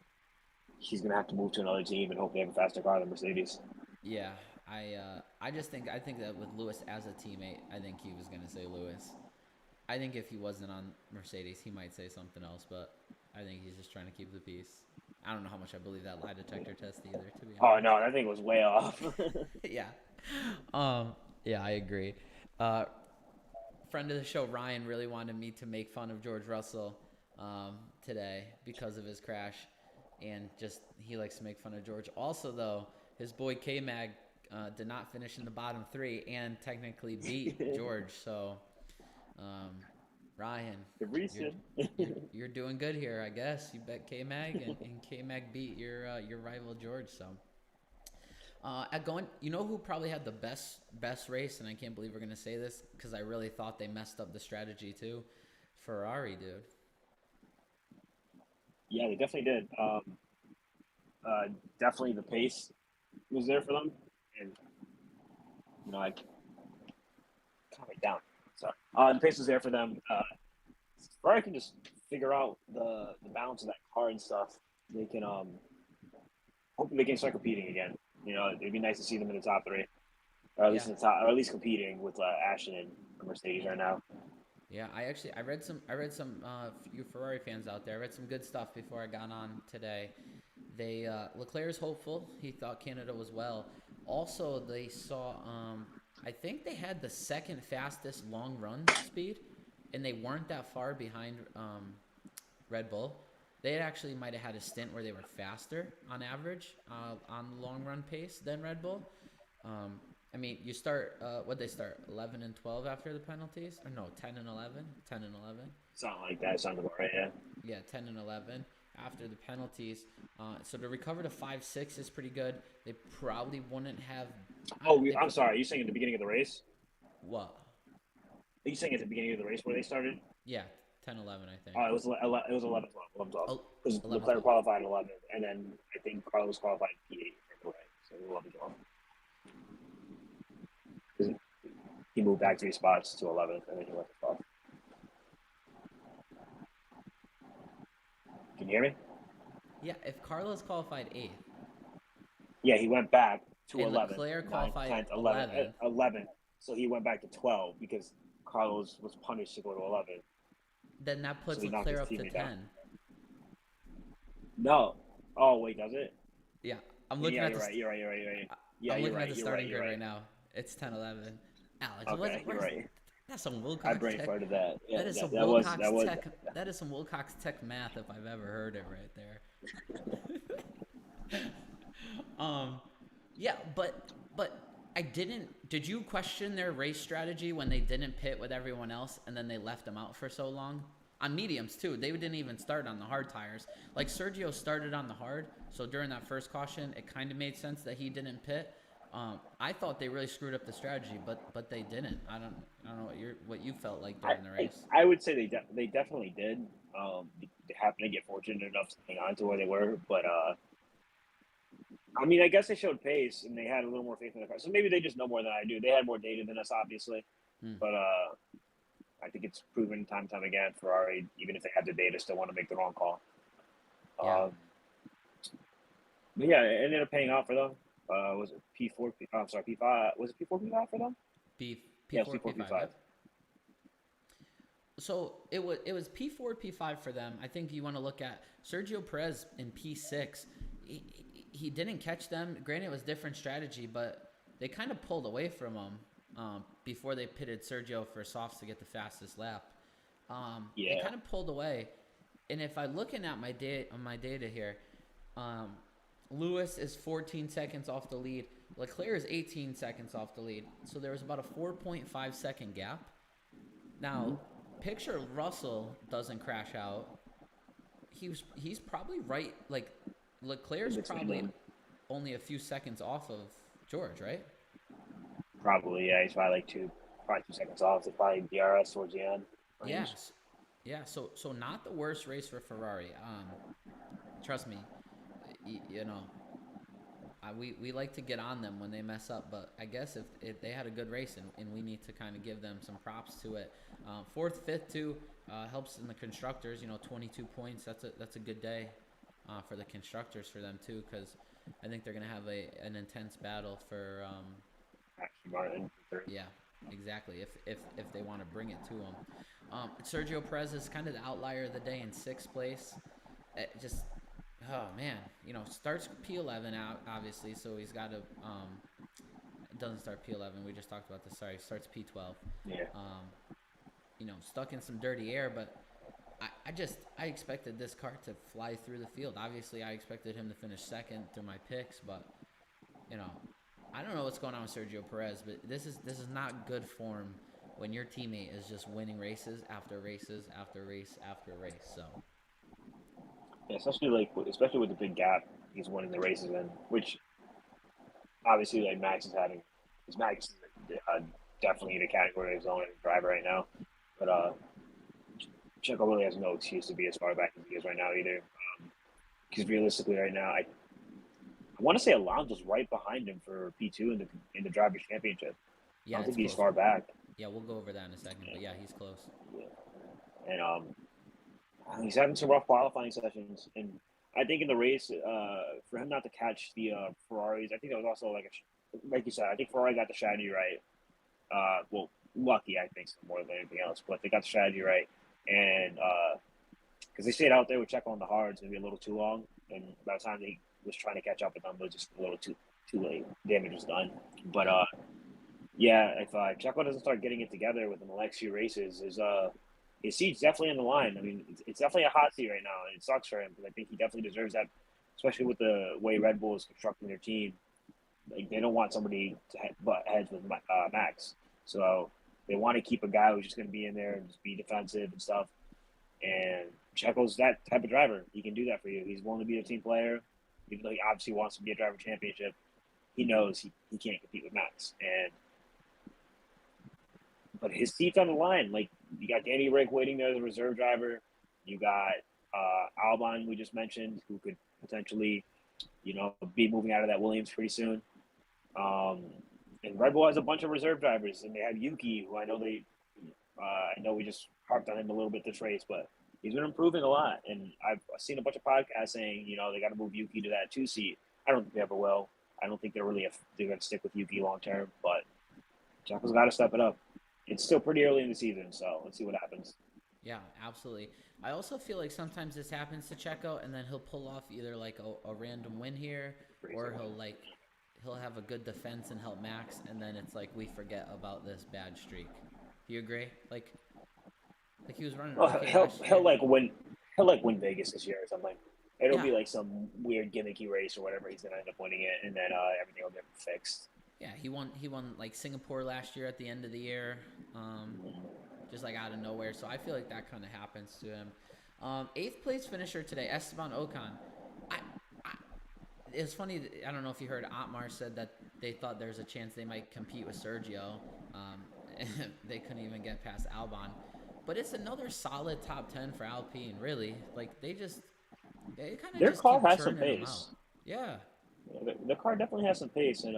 he's going to have to move to another team and hopefully have a faster car than Mercedes. Yeah, I think that with Lewis as a teammate, I think he was going to say Lewis. I think if he wasn't on Mercedes, he might say something else, but I think he's just trying to keep the peace. I don't know how much I believe that lie detector test either, to be Oh honest. no, that thing was way off. Yeah. Um, yeah, I agree. Uh, Friend of the show Ryan really wanted me to make fun of George Russell today because of his crash, and just he likes to make fun of George. Also, though, his boy K Mag did not finish in the bottom three and technically beat George. So, um, Ryan, The you're reason. you're doing good here, I guess. You bet K Mag, and K Mag beat your rival George. So. At going, you know who probably had the best race, and I can't believe we're gonna say this because I really thought they messed up the strategy too. Ferrari, dude. Yeah, they definitely did. Uh, Definitely the pace was there for them, and I calm it down. Sorry. The pace was there for them. Ferrari can just figure out the balance of that car and stuff. They can hopefully they can start competing again. It'd be nice to see them in the top three, or at Yeah, least in the top, or at least competing with Ashton and Mercedes right now. yeah. I read some you Ferrari fans out there. I read some good stuff before I got on today. Leclerc is hopeful. He thought Canada was well. Also, they saw. I think they had the second fastest long run speed, and they weren't that far behind Red Bull. They actually might have had a stint where they were faster on average on the long run pace than Red Bull. Um, I mean, you start. What they start? 11 and 12 after the penalties, or no? 10 and 11. 10 and 11. Something like that sounds about right. Yeah. Yeah, 10 and 11 after the penalties. So to recover to 5-6 is pretty good. They probably wouldn't have. Oh, They I'm sorry. Are you saying at the beginning of the race? what? Are you saying at the beginning of the race where they started? Yeah, 10, 11, I think. Oh, it was 11 12. Oh, Because 11, Leclerc 12. qualified 11, and then I think Carlos qualified P8 right away. So 11 12. 'Cause he moved back 3 spots to 11th, and then he left 12. Can you hear me? Yeah, if Carlos qualified 8th Yeah, he went back to and 11th, Leclerc 9th, qualified 10th, 11th, 11th, 11th. So he went back to 12 because Carlos was punished to go to 11. then that So puts he knocked Leclerc his up to teammate down. 10. No. Oh, wait, does it? Yeah, I'm looking Yeah, at you're the right. You're right. You're right. You're right. Yeah, I'm you're looking at right. the You're starting right. You're grid right. right now. It's 10, 11. Alex, Okay, you're right. that's some I Wilcox brain tech. farted that. Yeah, That is some that was Wilcox that was. tech. That is some Wilcox tech math if I've ever heard it right there. Um, yeah, but I didn't. Did you question their race strategy when they didn't pit with everyone else and then they left them out for so long? On mediums too, they didn't even start on the hard tires. Like Sergio started on the hard, so during that first caution, it kind of made sense that he didn't pit. I thought they really screwed up the strategy, but they didn't. I don't know what you felt like I, during the I, race. I would say they definitely did. They happened to get fortunate enough to hang on to where they were, but I mean, I guess they showed pace and they had a little more faith in the car. So maybe they just know more than I do. They had more data than us, obviously, Hmm. but I think it's proven time and time again Ferrari, even if they have the data, still want to make the wrong call. Yeah, But yeah, it ended up paying off for them. Was it P4? I'm sorry, P5. Was it P4 P5 for them? P Yeah, it was P4 P4 P5. P5. Yep. So it was P4 P5 for them. I think you want to look at Sergio Perez in P6. He didn't catch them. Granted, it was different strategy, but they kind of pulled away from him before they pitted Sergio for softs to get the fastest lap. They Yeah, kind of pulled away, and if I'm looking at my data here, um, Lewis is 14 seconds off the lead. Leclerc is 18 seconds off the lead. So there was about a 4.5 second gap. Now, picture Russell doesn't crash out. He's probably right. Like Leclerc's in between probably them. only a few seconds off of George, right? Probably, yeah. He's probably 2 seconds off. It's probably DRS towards the end. Range. Yes. Yeah. So not the worst race for Ferrari. Trust me. You know, we like to get on them when they mess up, but I guess if they had a good race and we need to kind of give them some props to it. Fourth, fifth too helps in the constructors. 22 points. That's a good day for the constructors for them too, because I think they're gonna have an intense battle for. Actually, Martin. Yeah, exactly. If they want to bring it to them, Sergio Perez is kind of the outlier of the day in sixth place. just oh man, starts P11 out obviously, so he's got to doesn't start P11. We just talked about this. Sorry, starts P12. Yeah. Stuck in some dirty air, but I expected this car to fly through the field. Obviously, I expected him to finish second through my picks, but you know, I don't know what's going on with Sergio Perez, but this is not good form when your teammate is just winning races after races after race after race. So Yeah, especially with the big gap he's winning the races in, which obviously like Max is having. Because Max is definitely in a category of his own as a driver right now, but Checo really has no excuse to be as far back as he is right now either. Because realistically, right now, I want to say Alonso's right behind him for P2 in the drivers' championship. I yeah, don't it's think he's close. far back. Yeah, we'll go over that in a second, but yeah, he's close. And he's having some rough qualifying sessions, and I think in the race, for him not to catch the Ferraris, I think that was also like you said, I think Ferrari got the strategy right. Well, lucky I think more than anything else, but they got the strategy right, and because they stayed out there with Checo on the hards maybe a little too long, and by the time he was trying to catch up with them, it was just a little too late. Damage was done. But yeah, if Checo doesn't start getting it together within the next few races, his seat's definitely on the line. I mean, it's definitely a hot seat right now, and it sucks for him because I think he definitely deserves that, especially with the way Red Bull is constructing their team. Like they don't want somebody to butt heads with Max, so they want to keep a guy who's just going to be in there and just be defensive and stuff. And Checo's that type of driver. He can do that for you. He's willing to be a team player, even though he obviously wants to be a driver championship. He knows he can't compete with Max, but his seat's on the line. Like you got Danny Rick waiting there as a reserve driver. You got Albon, we just mentioned, who could potentially, be moving out of that Williams pretty soon. And Red Bull has a bunch of reserve drivers, and they have Yuki, who I know we just harped on him a little bit this race, but he's been improving a lot. And I've seen a bunch of podcasts saying, they got to move Yuki to that 2 seat. I don't think they ever will. I don't think they're going to stick with Yuki long term, but Jacko's got to step it up. It's still pretty early in the season, so let's see what happens. Yeah, absolutely. I also feel like sometimes this happens to Checo, and then he'll pull off either like a random win here, or he'll have a good defense and help Max, and then it's like we forget about this bad streak. Do you agree? Like he was running. Well, he'll win Vegas this year or something. It'll be like some weird gimmicky race or whatever. He's gonna end up winning it, and then everything will get fixed. Yeah, he won like Singapore last year at the end of the year, just like out of nowhere. So I feel like that kind of happens to him. 8th place finisher today, Esteban Ocon. It's funny. I don't know if you heard Otmar said that they thought there's a chance they might compete with Sergio. They couldn't even get past Albon, but it's another solid top 10 for Alpine. Really, like they kind of their just car keep has some churning them pace. out. Yeah. The car definitely has some pace, and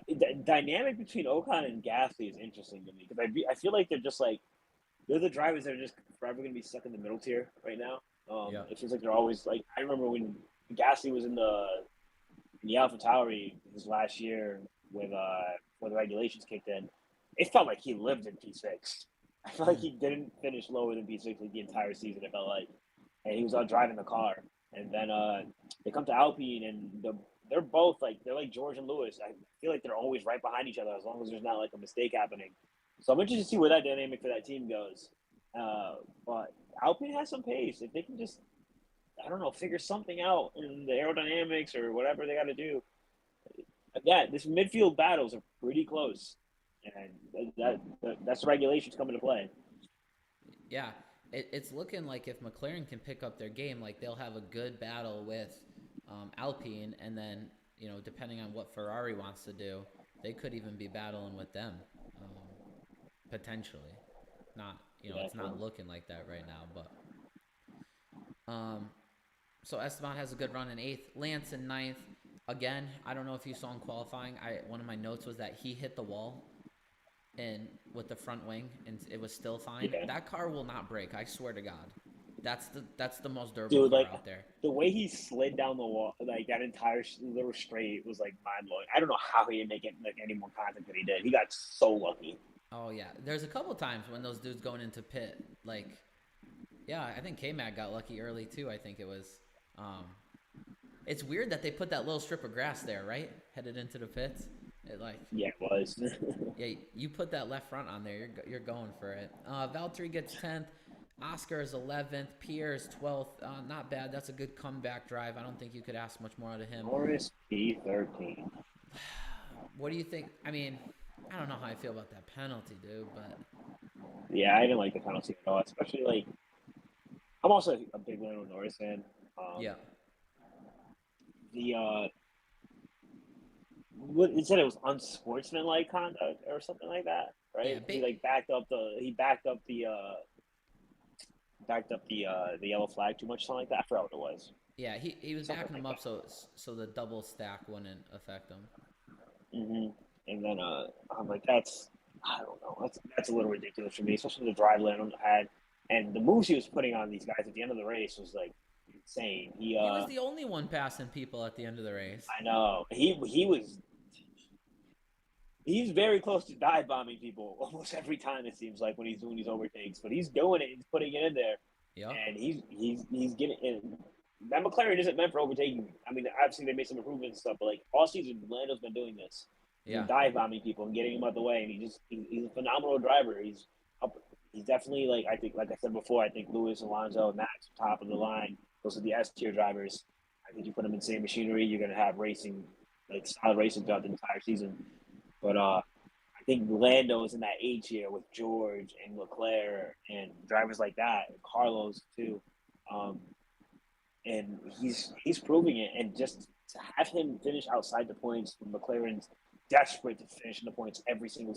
the dynamic between Ocon and Gasly is interesting to me because I feel like they're the drivers that are just forever going to be stuck in the middle tier right now. It feels like they're always like I remember when Gasly was in the AlphaTauri his last year with when the regulations kicked in. It felt like he lived in P6. I feel like he didn't finish lower than P6 like the entire season. It felt like, and he was out driving the car. And then they come to Alpine, and they're both they're like George and Lewis. I feel like they're always right behind each other as long as there's not like a mistake happening. So I'm interested to see where that dynamic for that team goes. But Alpine has some pace. If they can just, I don't know, figure something out in the aerodynamics or whatever they got to do. Yeah, this midfield battles are pretty close, and that's the regulations come into play. Yeah, it's looking like if McLaren can pick up their game, like they'll have a good battle with Alpine, and then depending on what Ferrari wants to do, they could even be battling with them potentially. Not it's not looking like that right now, but so Esteban has a good run in 8th, Lance in 9th. Again, I don't know if you saw in qualifying. One of my notes was that he hit the wall and with the front wing, and it was still fine. Yeah. That car will not break. I swear to God, that's the most durable car out there. The way he slid down the wall, like that entire little straight, was like mind blowing. I don't know how he didn't make it like any more contact than he did. He got so lucky. Oh yeah, there's a couple times when those dudes going into pit, like Yeah, I think K-Mag got lucky early too. I think it was. Um, it's weird that they put that little strip of grass there, right? Headed into the pits. It like, Yeah, it was. yeah, you put that left front on there, you're going for it. Valtteri gets 10th. Oscar is 11th. Pierre is 12th. Not bad. That's a good comeback drive. I don't think you could ask much more out of him. Norris P13. What do you think? I mean, I don't know how I feel about that penalty, dude, but Yeah, I didn't like the penalty at all. Especially like, I'm also a big Lando Norris fan. yeah. The what it said it was unsportsmanlike conduct or something like that, Yeah, right? He like backed up the yellow flag too much, something like that. I forgot what it was. yeah, he was Something backing like him up that. so the double stack wouldn't affect him. And then I'm like, I don't know, that's a little ridiculous for me, especially the drive Lennon had, and the moves he was putting on these guys at the end of the race was like insane. He was the only one passing people at the end of the race. I know he's very close to dive bombing people almost every time it seems like when he's doing these overtakes, but he's doing it, he's putting it in there, Yep. and he's getting in. That McLaren isn't meant for overtaking. I mean, obviously they made some improvements and stuff, but like all season, Lando's been doing this. He's Yeah. been dive bombing people and getting them out the way, and he's a phenomenal driver. He's up. He's definitely like I think, like I said before, I think Lewis, Alonso, Max, top of the line. Those are the S tier drivers. I think you put them in the same machinery, you're gonna have racing, like solid racing throughout the entire season. But I think Lando is in that A tier with George and Leclerc and drivers like that, and Carlos too. Um, and he's proving it. And just to have him finish outside the points when McLaren's desperate to finish in the points every single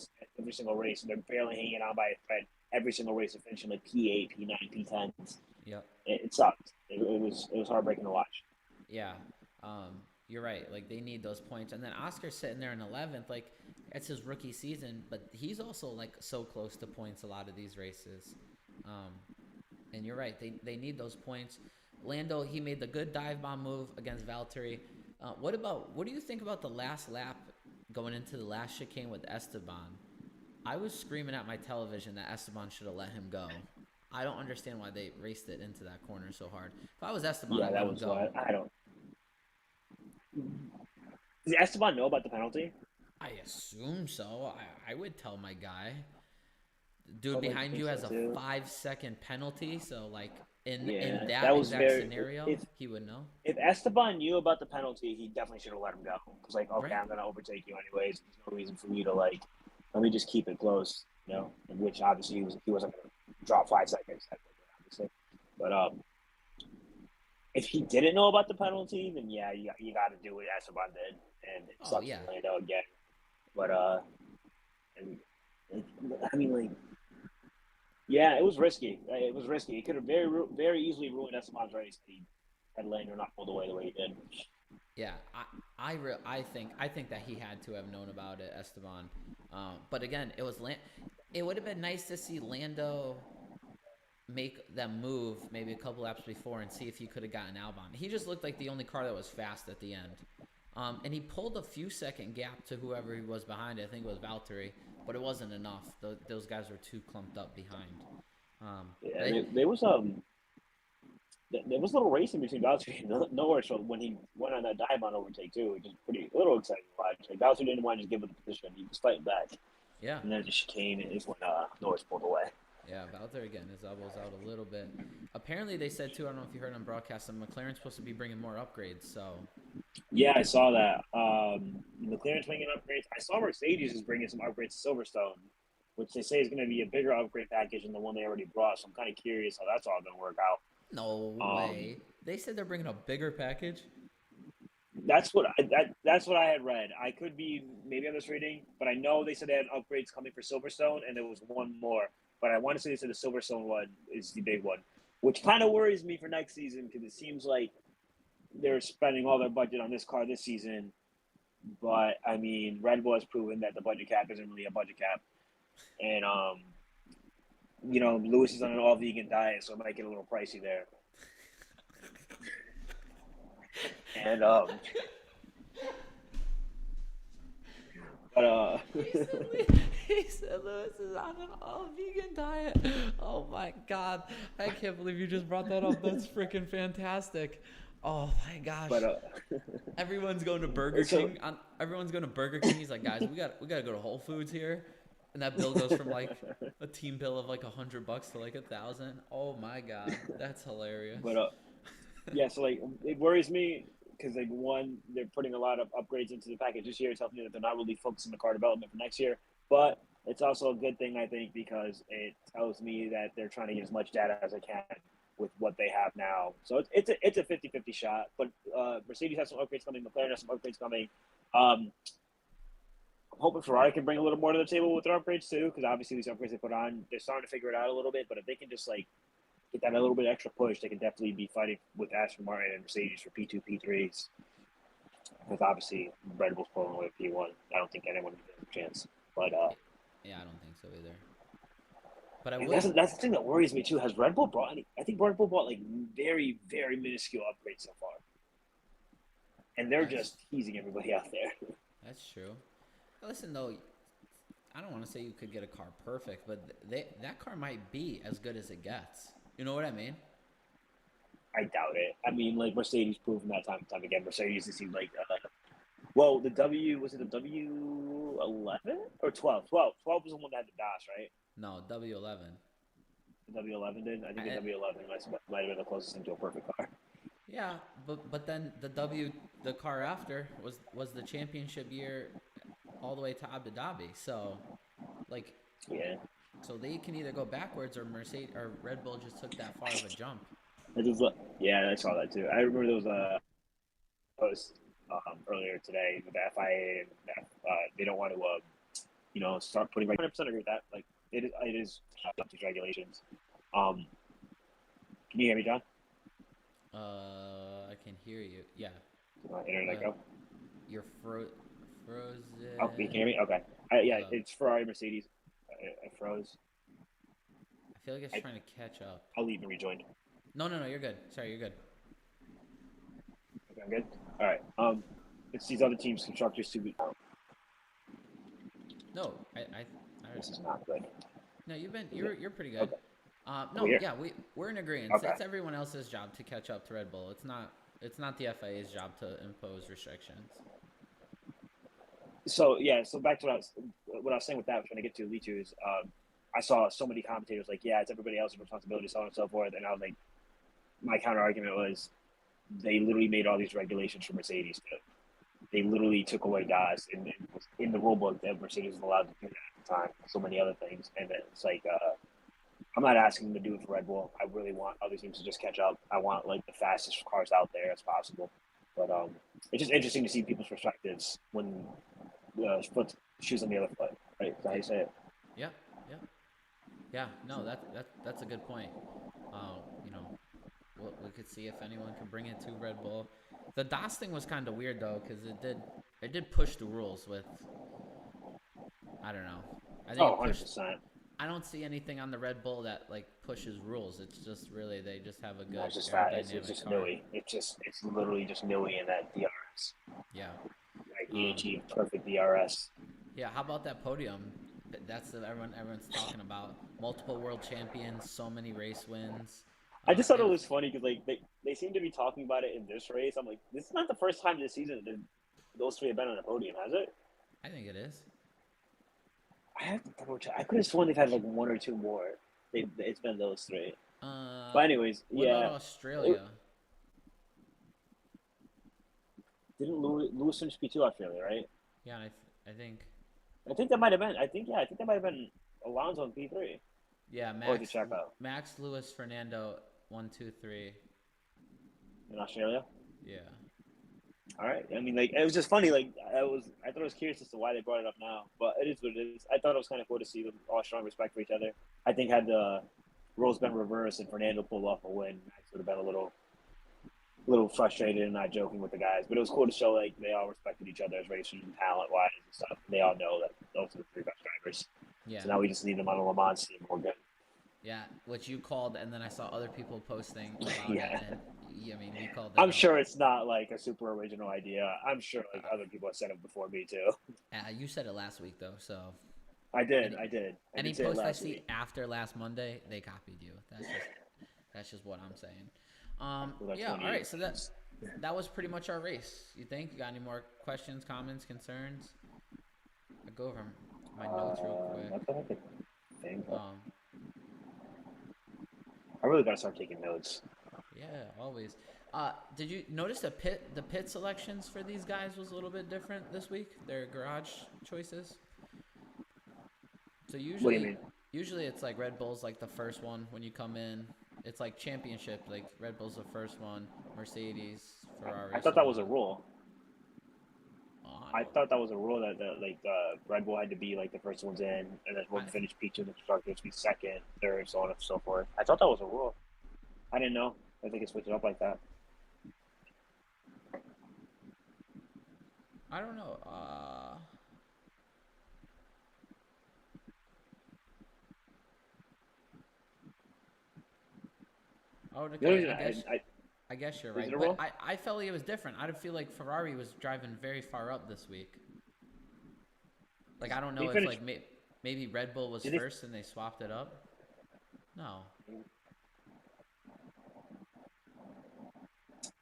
race, and they're barely hanging on by a thread every single race, and finishing like P8, P9, P10s. Yep. It sucked. It was heartbreaking to watch. Yeah. You're right. Like they need those points, and then Oscar's sitting there in 11th. Like it's his rookie season, but he's also like so close to points a lot of these races. And you're right. They need those points. Lando, he made the good dive bomb move against Valtteri. What do you think about the last lap going into the last chicane with Esteban? I was screaming at my television that Esteban should have let him go. I don't understand why they raced it into that corner so hard. If I was Esteban, Yeah, I'd let that him was go. what I don't. Does Esteban know about the penalty? I assume so. I would tell my guy. Dude I'd like to behind think you so has a too. 5-second penalty, so like in Yeah, that that was exact very. scenario, If he would know. if Esteban knew about the penalty, he definitely should have let him go. Because like, okay, Right. I'm gonna overtake you anyways. There's no reason for me to like. Let me just keep it close. Which obviously he wasn't gonna drop 5 seconds. Obviously, but if he didn't know about the penalty, then yeah, you got to do what Esteban did, and it Oh sucks yeah. for Lando again. But and, I mean, like, yeah, it was risky. It was risky. It could have very easily ruined Esteban's race if he had Lando not pulled away the way he did. Yeah, I think that he had to have known about it, Esteban. But again, it would have been nice to see Lando make them move maybe a couple laps before and see if he could have gotten Albon. He just looked like the only car that was fast at the end. And he pulled a few second gap to whoever he was behind. I think it was Valtteri, but it wasn't enough. Those guys were too clumped up behind. Yeah, there was a little racing between Valtteri and Norris when he went on that dive on overtake too, which is a little exciting to watch. Like Valtteri didn't want to just give it the position; he was fighting back, Yeah, and then the chicane is when Norris pulled away. yeah. Valtteri getting his elbows out a little bit. Apparently, they said too. I don't know if you heard on broadcast that McLaren's supposed to be bringing more upgrades. So Yeah, I saw that. McLaren's bringing upgrades. I saw Mercedes is bringing some upgrades to Silverstone, which they say is going to be a bigger upgrade package than the one they already brought. So I'm kind of curious how that's all going to work out. no way. They said they're bringing a bigger package. That's what I had read. I could be maybe I'm misreading, but I know they said they had upgrades coming for Silverstone, and there was one more. But I want to say they said the Silverstone one is the big one, which kind of worries me for next season because it seems like they're spending all their budget on this car this season. But I mean, Red Bull has proven that the budget cap isn't really a budget cap, and Lewis is on an all vegan diet, so it might get a little pricey there. And but He He said Lewis is on an all vegan diet. Oh my god. I can't believe you just brought that up. That's freaking fantastic. Oh my gosh. But Everyone's going to Burger so King. Everyone's going to Burger King. He's like, guys, we gotta go to Whole Foods here. And that bill goes from like a team bill of like $100 to like $1,000. Oh my god. That's hilarious. but yeah, so like it worries me because like one, they're putting a lot of upgrades into the package this year, telling me that they're not really focusing the car development for next year. But it's also a good thing, I think, because it tells me that they're trying to get as much data as they can with what they have now. So it's a 50-50 shot. But Mercedes has some upgrades coming. McLaren has some upgrades coming. I'm hoping Ferrari can bring a little more to the table with their upgrades too, because obviously these upgrades they put on, they're starting to figure it out a little bit. But if they can just like get that a little bit extra push, they can definitely be fighting with Aston Martin and Mercedes for P2, P3s. Because obviously Red Bull's pulling away P1. I don't think anyone has a chance. But yeah, I don't think so either. But that's the thing that worries me too. Has Red Bull brought any? I think Red Bull bought like very, very minuscule upgrades so far, and they're just teasing everybody out there. That's true. Listen though, I don't want to say you could get a car perfect, but that car might be as good as it gets. You know what I mean? I doubt it. I mean, like Mercedes proven that time and time again. Mercedes it seemed like, well, the was it the W11 or 12? 12 was the one that had the DAS, right? No, W11. The W11 did. I think the W11 might have been the closest thing to a perfect car. Yeah, but then the car after was the championship year, all the way to Abu Dhabi. So, like, yeah. So they can either go backwards or Mercedes or Red Bull just took that far of a jump. Yeah, I saw that too. I remember there was a post earlier today with the FIA and that, they don't want to, start putting. 100% agree with that. Like it is up to regulations. Can you hear me, John? I can hear you. Yeah. Internet go. You're frozen. Oh, you can hear me? Okay. It's Ferrari, Mercedes. I froze. I feel like it's trying to catch up. I'll leave and rejoin. No, you're good. Sorry, you're good. Okay, I'm good. All right. It's these other teams, constructors, too. No, This is not good. No, you're pretty good. Okay. We're in agreement. Okay. It's everyone else's job to catch up to Red Bull. It's not the FIA's job to impose restrictions. So back to what I was saying with that, which I'm trying to get to lead to is I saw so many commentators like, yeah, it's everybody else's responsibility, so on and so forth, and I was like, my counter argument was, they literally made all these regulations for Mercedes. They literally took away DAS, and it was in the rule book that Mercedes was allowed to do that at the time. So many other things, and it's like, I'm not asking them to do it for Red Bull. I really want other teams to just catch up. I want like the fastest cars out there as possible. But it's just interesting to see people's perspectives when foot shoes on the other foot. Right? Is that how you say it? Yeah. No, that's a good point. We could see if anyone can bring it to Red Bull. The DAS thing was kind of weird though, because it did push the rules with. I don't know. I think 100%. I don't see anything on the Red Bull that like pushes rules. It's just really they just have a good. No, it's just fat. It's just newy. It's literally just newy in that DRS. Yeah. Like he achieved perfect DRS. Yeah. How about that podium? That's everyone's talking about. Multiple world champions, so many race wins. I just thought it was funny because like they seem to be talking about it in this race. I'm like, this is not the first time this season that those three have been on the podium, has it? I think it is. I have to double check. I could have sworn they've had like one or two more. It's been those three. But anyways, what about Australia? Didn't Lewis finish P2 Australia, right? Yeah, I think. I think that might have been. I think that might have been Alonso in P3. Yeah, Max, Lewis, Fernando, 1, 2, 3. In Australia. Yeah. All right. I mean, like, it was just funny. Like, I thought I was curious as to why they brought it up now, but it is what it is. I thought it was kind of cool to see them all showing respect for each other. I think had the roles been reversed and Fernando pulled off a win, Max would have been a little frustrated and not joking with the guys. But it was cool to show like they all respected each other as racing talent wise and stuff. They all know that those are the three best drivers. Yeah. So now we just need them on a Le Mans team. We're good. Yeah, which you called, and then I saw other people posting about Yeah. it. And, I mean, we called. I'm sure it's not like a super original idea. I'm sure like other people have said it before me too. You said it last week though, so. I did. Any I did. I any did say it post I last see week. after last Monday, they copied you. That's just what I'm saying. For like Yeah. All 28 right. So wins. that was pretty much our race. You think you got any more questions, comments, concerns? I go over my notes real quick. Not that I could think. Um, I really gotta start taking notes. yeah, always. Did you notice the pit selections for these guys was a little bit different this week? Their garage choices. So What do you usually, mean? usually it's like Red Bull's like the first one when you come in. It's like championship. Like Red Bull's the first one. Mercedes, I Ferrari, thought so that was a on. rule. Oh, I I don't. thought that was a rule that like Red Bull had to be like the first ones in, and then I whoever finished P2 in the constructors be second, third, so on and so forth. I thought that was a rule. I didn't know. I think it switched it up like that. I don't know. Oh, The only okay. reason I guess you're is it right, a but rule? I felt like it was different. I feel like Ferrari was driving very far up this week. Like I don't They know if finished. like maybe Red Bull was Did they? first and they swapped it up. No.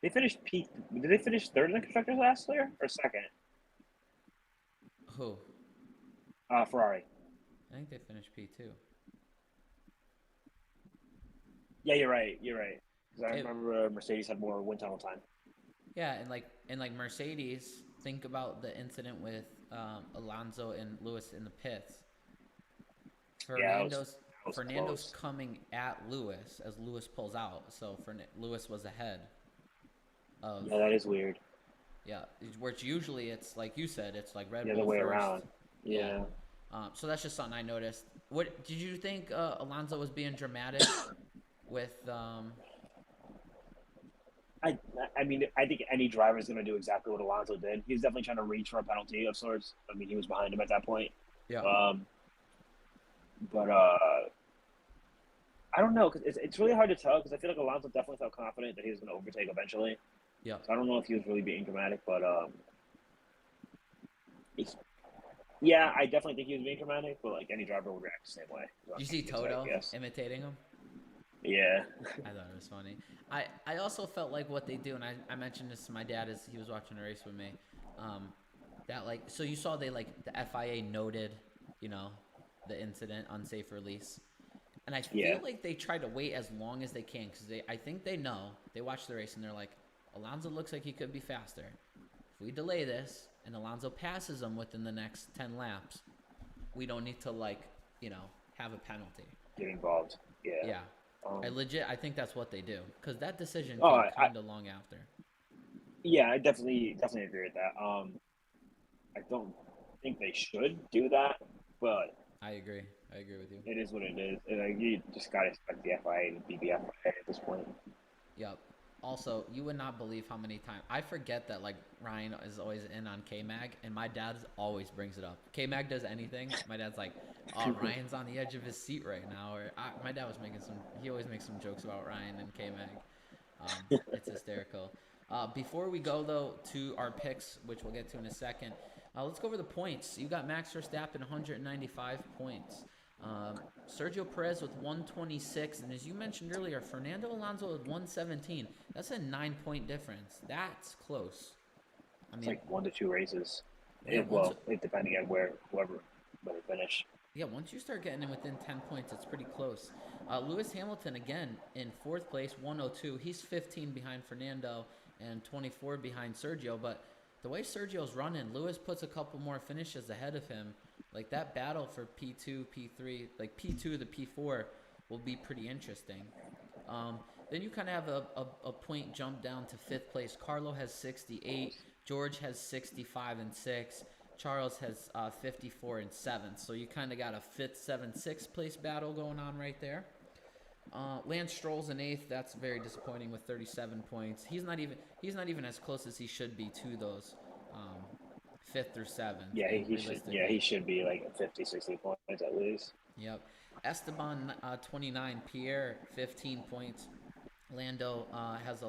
They finished P. Did they finish third in the constructors last year or second? Who? Ferrari. I think they finished P2. Yeah, you're right. You're right. Because I It remember Mercedes had more wind tunnel time. Yeah, and like Mercedes, think about the incident with Alonso and Lewis in the pits. Yeah, Fernando's that was Fernando's close. coming at Lewis as Lewis pulls out, so Lewis was ahead of Yeah, that is weird. yeah, which usually it's like you said, it's like Red The other Bull way first. around. Yeah. Yeah. So that's just something I noticed. What did you think Alonso was being dramatic with? I I mean I think any driver is going to do exactly what Alonso did. He was definitely trying to reach for a penalty of sorts. I mean he was behind him at that point. Yeah. Um, but I don't know because it's really hard to tell because I feel like Alonso definitely felt confident that he was going to overtake eventually. Yeah. So I don't know if he was really being dramatic, but it's, yeah, I definitely think he was being dramatic. But like any driver would react the same way. Did you see I Toto guess. imitating him? Yeah. I thought it was funny. I also felt like what they do, and I mentioned this to my dad as he was watching a race with me. Um, that like so you saw they like the FIA noted, you know, the incident unsafe release, and I Yeah. feel like they try to wait as long as they can because I think they know they watch the race and they're like, Alonso looks like he could be faster. If we delay this and Alonso passes him within the next 10 laps, we don't need to like have a penalty. Get involved. Yeah. Yeah. I think that's what they do because that decision Oh, came kind of long after. yeah, I definitely agree with that. I don't think they should do that, but I agree. I agree with you. it is what it is. Like, you just gotta expect the FIA to be the FIA at this point. Yep. Also, you would not believe how many times I forget that like Ryan is always in on K Mag, and my dad always brings it up. K Mag does anything, my dad's like, "Oh, Ryan's on the edge of his seat right now." Or my dad was making some. He always makes some jokes about Ryan and K Mag. It's hysterical. Before we go though to our picks, which we'll get to in a second, let's go over the points. You got Max Verstappen 195 points. Sergio Perez with 126, and as you mentioned earlier, Fernando Alonso with 117. That's a 9-point difference. That's close. I It's mean, like 1 to 2 races. yeah, It depending on where they finish. yeah, once you start getting in within 10 points, it's pretty close. Lewis Hamilton again in fourth place, 102. He's 15 behind Fernando and 24 behind Sergio. But the way Sergio's running, Lewis puts a couple more finishes ahead of him. Like that battle for P2, P3, like P2 to P4 will be pretty interesting. Then you kind of have a point jump down to fifth place. Carlo has 68. George has 65 and 6. Charles has 54 and 7th. So you kind of got a 5th, 7th, 6th place battle going on right there. Lance Stroll's in 8th. That's very disappointing with 37 points. He's not even as close as he should be to those 5th or 7th. Yeah, And he should. Yeah, he should be like 50, 60 points at least. Yep. Esteban 29. Pierre 15 points. Lando has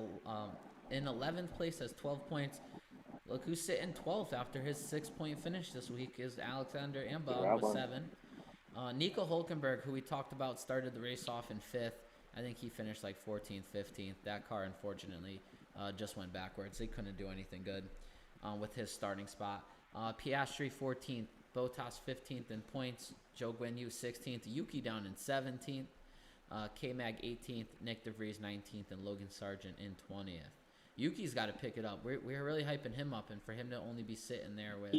in 11th place has 12 points. Look who's sitting 12th after his 6-point finish this week is Alexander Albon with 7. Nico Hulkenberg, who we talked about, started the race off in fifth. I think he finished like 14th, 15th. That car, unfortunately, just went backwards. They couldn't do anything good with his starting spot. Piastri 14th, Bottas 15th in points, Joe Guanyu 16th, Yuki down in 17th, K-Mag 18th, Nick DeVries 19th, and Logan Sargent in 20th. Yuki's got to pick it up. We're really hyping him up, and for him to only be sitting there with...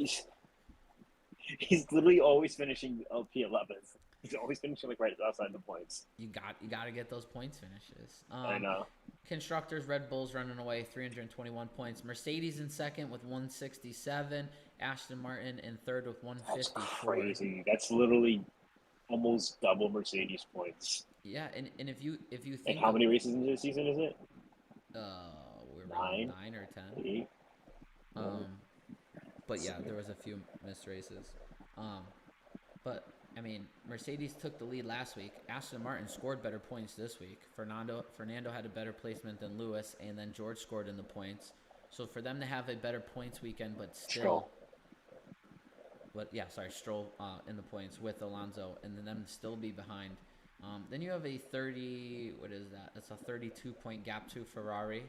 He's literally always finishing P11th. He's always finishing like right outside the points. You got to get those points finishes. I know. Constructors, Red Bull's running away, 321 points. Mercedes in second with 167. Aston Martin in third with 154. That's crazy. That's literally almost double Mercedes points. Yeah, and if you think, and how many races into the season is it? We're around 9 or 10. 8. But yeah, there was a few missed races. But I mean, Mercedes took the lead last week. Aston Martin scored better points this week. Fernando had a better placement than Lewis, and then George scored in the points. So for them to have a better points weekend, but still, Stroll in the points with Alonso, and then them still be behind. Then you have a 30. What is that? That's a 32-point gap to Ferrari,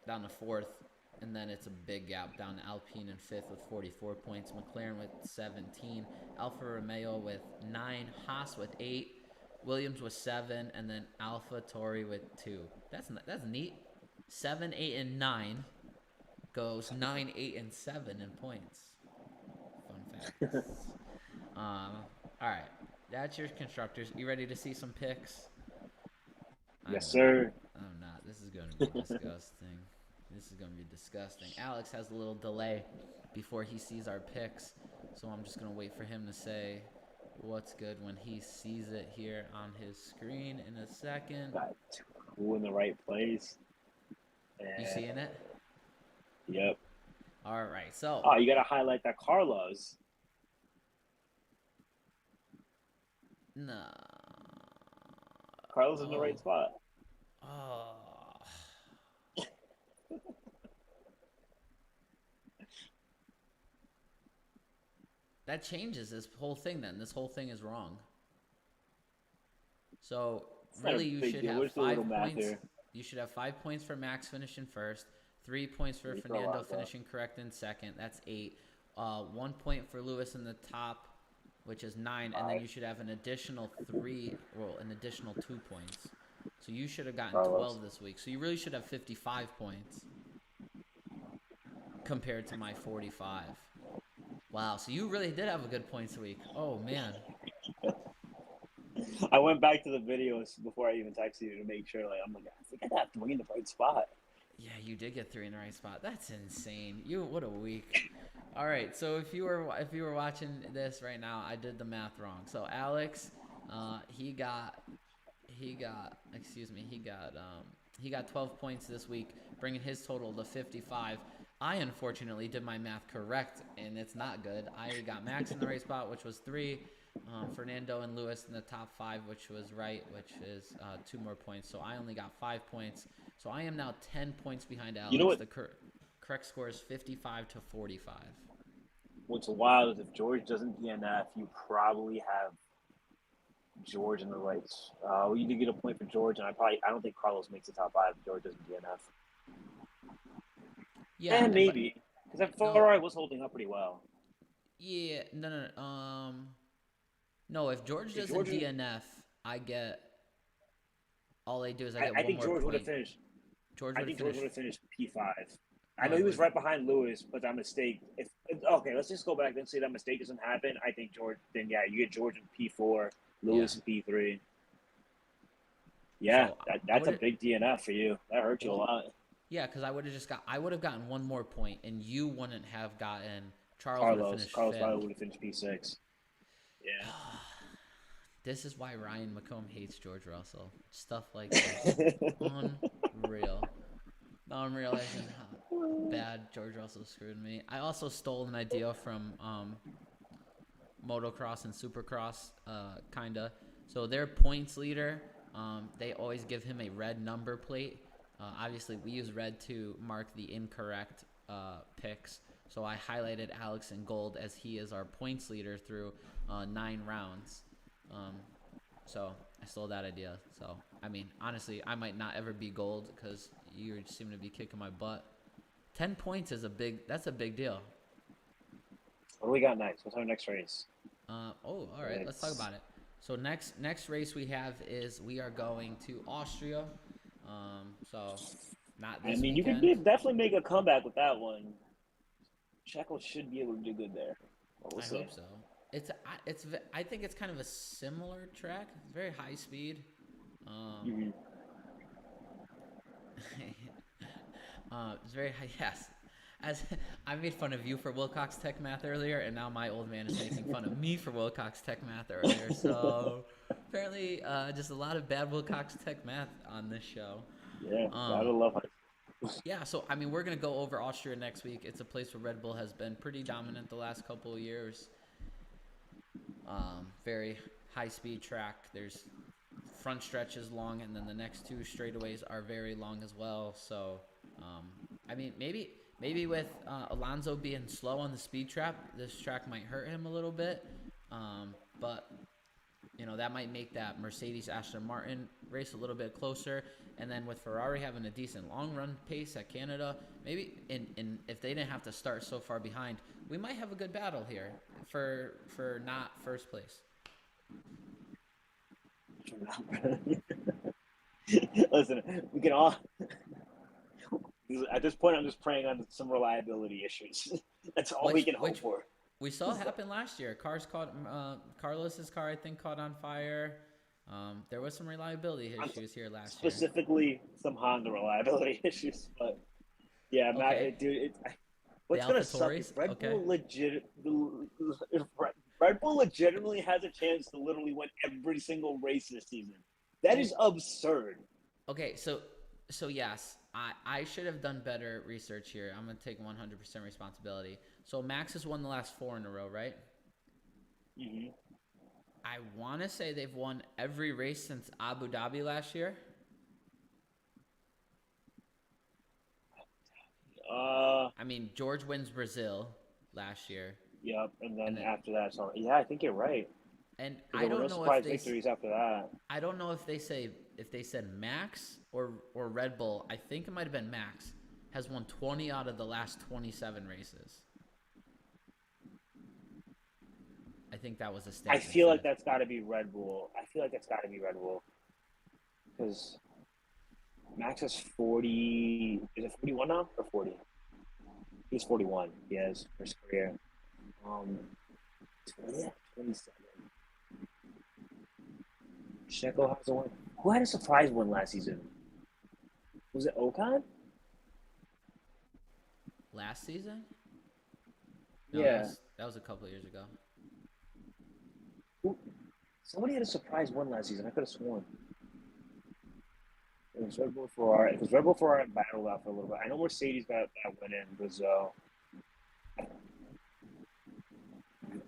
down to fourth. And then it's a big gap down to Alpine in fifth with 44 points. McLaren with 17. Alfa Romeo with 9. Haas with 8. Williams with 7. And then Alfa Tauri with 2. That's neat. 7, 8, and 9 goes 9, 8, and 7 in points. Fun fact. All right. That's your constructors. You ready to see some picks? Yes, sir. I'm not. This is going to be disgusting. This is going to be disgusting. Alex has a little delay before he sees our picks, so I'm just going to wait for him to say what's good when he sees it here on his screen in a second. Got two in the right place. And you seeing it? Yep. All right, so. Oh, you got to highlight that Carlos. Nah. Carlos in the right spot. Oh. That changes this whole thing then. This whole thing is wrong. So, really, you should have 5 points. You should have 5 points for Max finishing first, 3 points for Fernando finishing correct in second. That's 8. 1 point for Lewis in the top, which is 9. And then you should have an additional 2 points. So you should have gotten 12 this week. So you really should have 55 points compared to my 45. Wow, so you really did have a good points week. Oh, man. I went back to the videos before I even texted you to make sure. I'm like, I think I got 3 in the right spot. Yeah, you did get 3 in the right spot. That's insane. What a week. All right, so if you were watching this right now, I did the math wrong. So Alex, he got 12 points this week, bringing his total to 55. I unfortunately did my math correct, and it's not good. I got Max in the right spot, which was 3. Fernando and Lewis in the top 5, which was right, which is 2 more points. So I only got 5 points. So I am now 10 points behind Alex. You know what? The correct score is 55 to 45. What's wild is if George doesn't DNF, you probably have George in the right. You did get a point for George, and I don't think Carlos makes the top 5 if George doesn't DNF. Yeah, and maybe because Ferrari was holding up pretty well. Yeah, no. No, if George doesn't DNF, I get. All they do is I get one more point. I think George would have finished. George would have finished P5. I know he was right behind Lewis, but that mistake. Okay, let's just go back and say that mistake doesn't happen. I think George. Then you get George in P4, Lewis in P3. Yeah, so that's a big DNF for you. That hurt you a lot. Yeah, because I would have gotten 1 more point, and you wouldn't have gotten. Carlos probably would have finished P6. Yeah. This is why Ryan McComb hates George Russell. Stuff like this. Unreal. Not realizing how bad George Russell screwed me. I also stole an idea from motocross and supercross, kinda. So their points leader, they always give him a red number plate. Obviously, we use red to mark the incorrect picks. So I highlighted Alex in gold as he is our points leader through 9 rounds. So I stole that idea. So, I mean, honestly, I might not ever be gold because you seem to be kicking my butt. 10 points is that's a big deal. What do we got next? What's our next race? All right. Let's talk about it. So next race we have is we are going to Austria. So not I this mean, you could weekend. definitely make a comeback with that one. Checo should be able to do good there. But we'll I see. hope so. I think it's kind of a similar track. It's very high speed. Mm-hmm. It's very high. Yes. As I made fun of you for Wilcox Tech Math earlier, and now my old man is making fun of me for Wilcox Tech Math earlier. So apparently, just a lot of bad Wilcox Tech Math on this show. Yeah, gotta Um, love it. yeah, so I mean, we're gonna go over Austria next week. It's a place where Red Bull has been pretty dominant the last couple of years. Very high speed track. There's front stretch is long, and then the next two straightaways are very long as well. So, I mean, maybe with Alonso being slow on the speed trap, this track might hurt him a little bit. But you know, that might make that Mercedes Aston Martin race a little bit closer. And then with Ferrari having a decent long run pace at Canada, maybe in if they didn't have to start so far behind, we might have a good battle here for not first place. Listen, we can all. At this point, I'm just praying on some reliability issues. That's all we can hope for. We saw happen last year. Carlos's car, I think, caught on fire. There was some reliability issues here last year. Specifically, some Honda reliability issues. But yeah, okay. what's gonna suck is Red Bull legitimately has a chance to literally win every single race this season. That is absurd. Okay, so yes, I should have done better research here. I'm gonna take 100% responsibility. So Max has won the last 4 in a row, right? Mm-hmm. I want to say they've won every race since Abu Dhabi last year. I mean, George wins Brazil last year. Yep, and then after that, so yeah, I think you're right. And I don't know surprise victories after that. I don't know if they said Max or Red Bull. I think it might have been Max has won 20 out of the last 27 races. I think that was a stat. I feel like that's got to be Red Bull. Because Max is 40. Is it 41 now or 40? He's 41. He has for his career. 27. Checo has a win. Who had a surprise win last season? Was it Ocon? Last season? No, yeah. That was a couple of years ago. Somebody had a surprise win last season. I could have sworn. It was Red Bull Ferrari. Because Red Bull Ferrari battled out for a little bit. I know Mercedes got that win in Brazil. I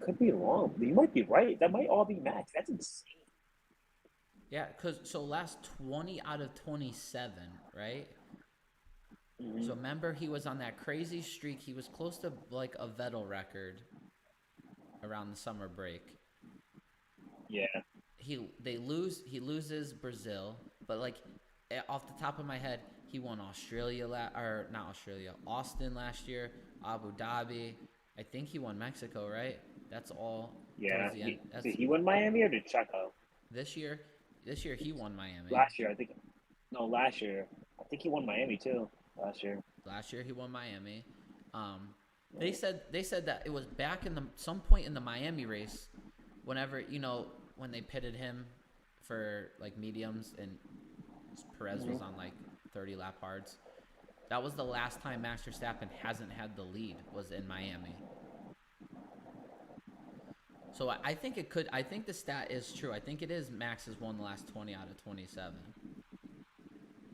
could be wrong. But you might be right. That might all be Max. That's insane. Yeah, so last 20 out of 27, right? Mm-hmm. So remember, he was on that crazy streak. He was close to like a Vettel record around the summer break. Yeah. He loses Brazil, but like off the top of my head, he won Austin last year, Abu Dhabi. I think he won Mexico, right? That's all. Yeah. Did he win Miami or did Checo? This year he won Miami. Last year, I think. No, last year. I think he won Miami too. Last year he won Miami. They said that it was back in some point in the Miami race, whenever when they pitted him for like mediums and Perez was on like 30 lap hards. That was the last time Max Verstappen hasn't had the lead, was in Miami. So I think it could. I think the stat is true. I think it is Max has won the last 20 out of 27.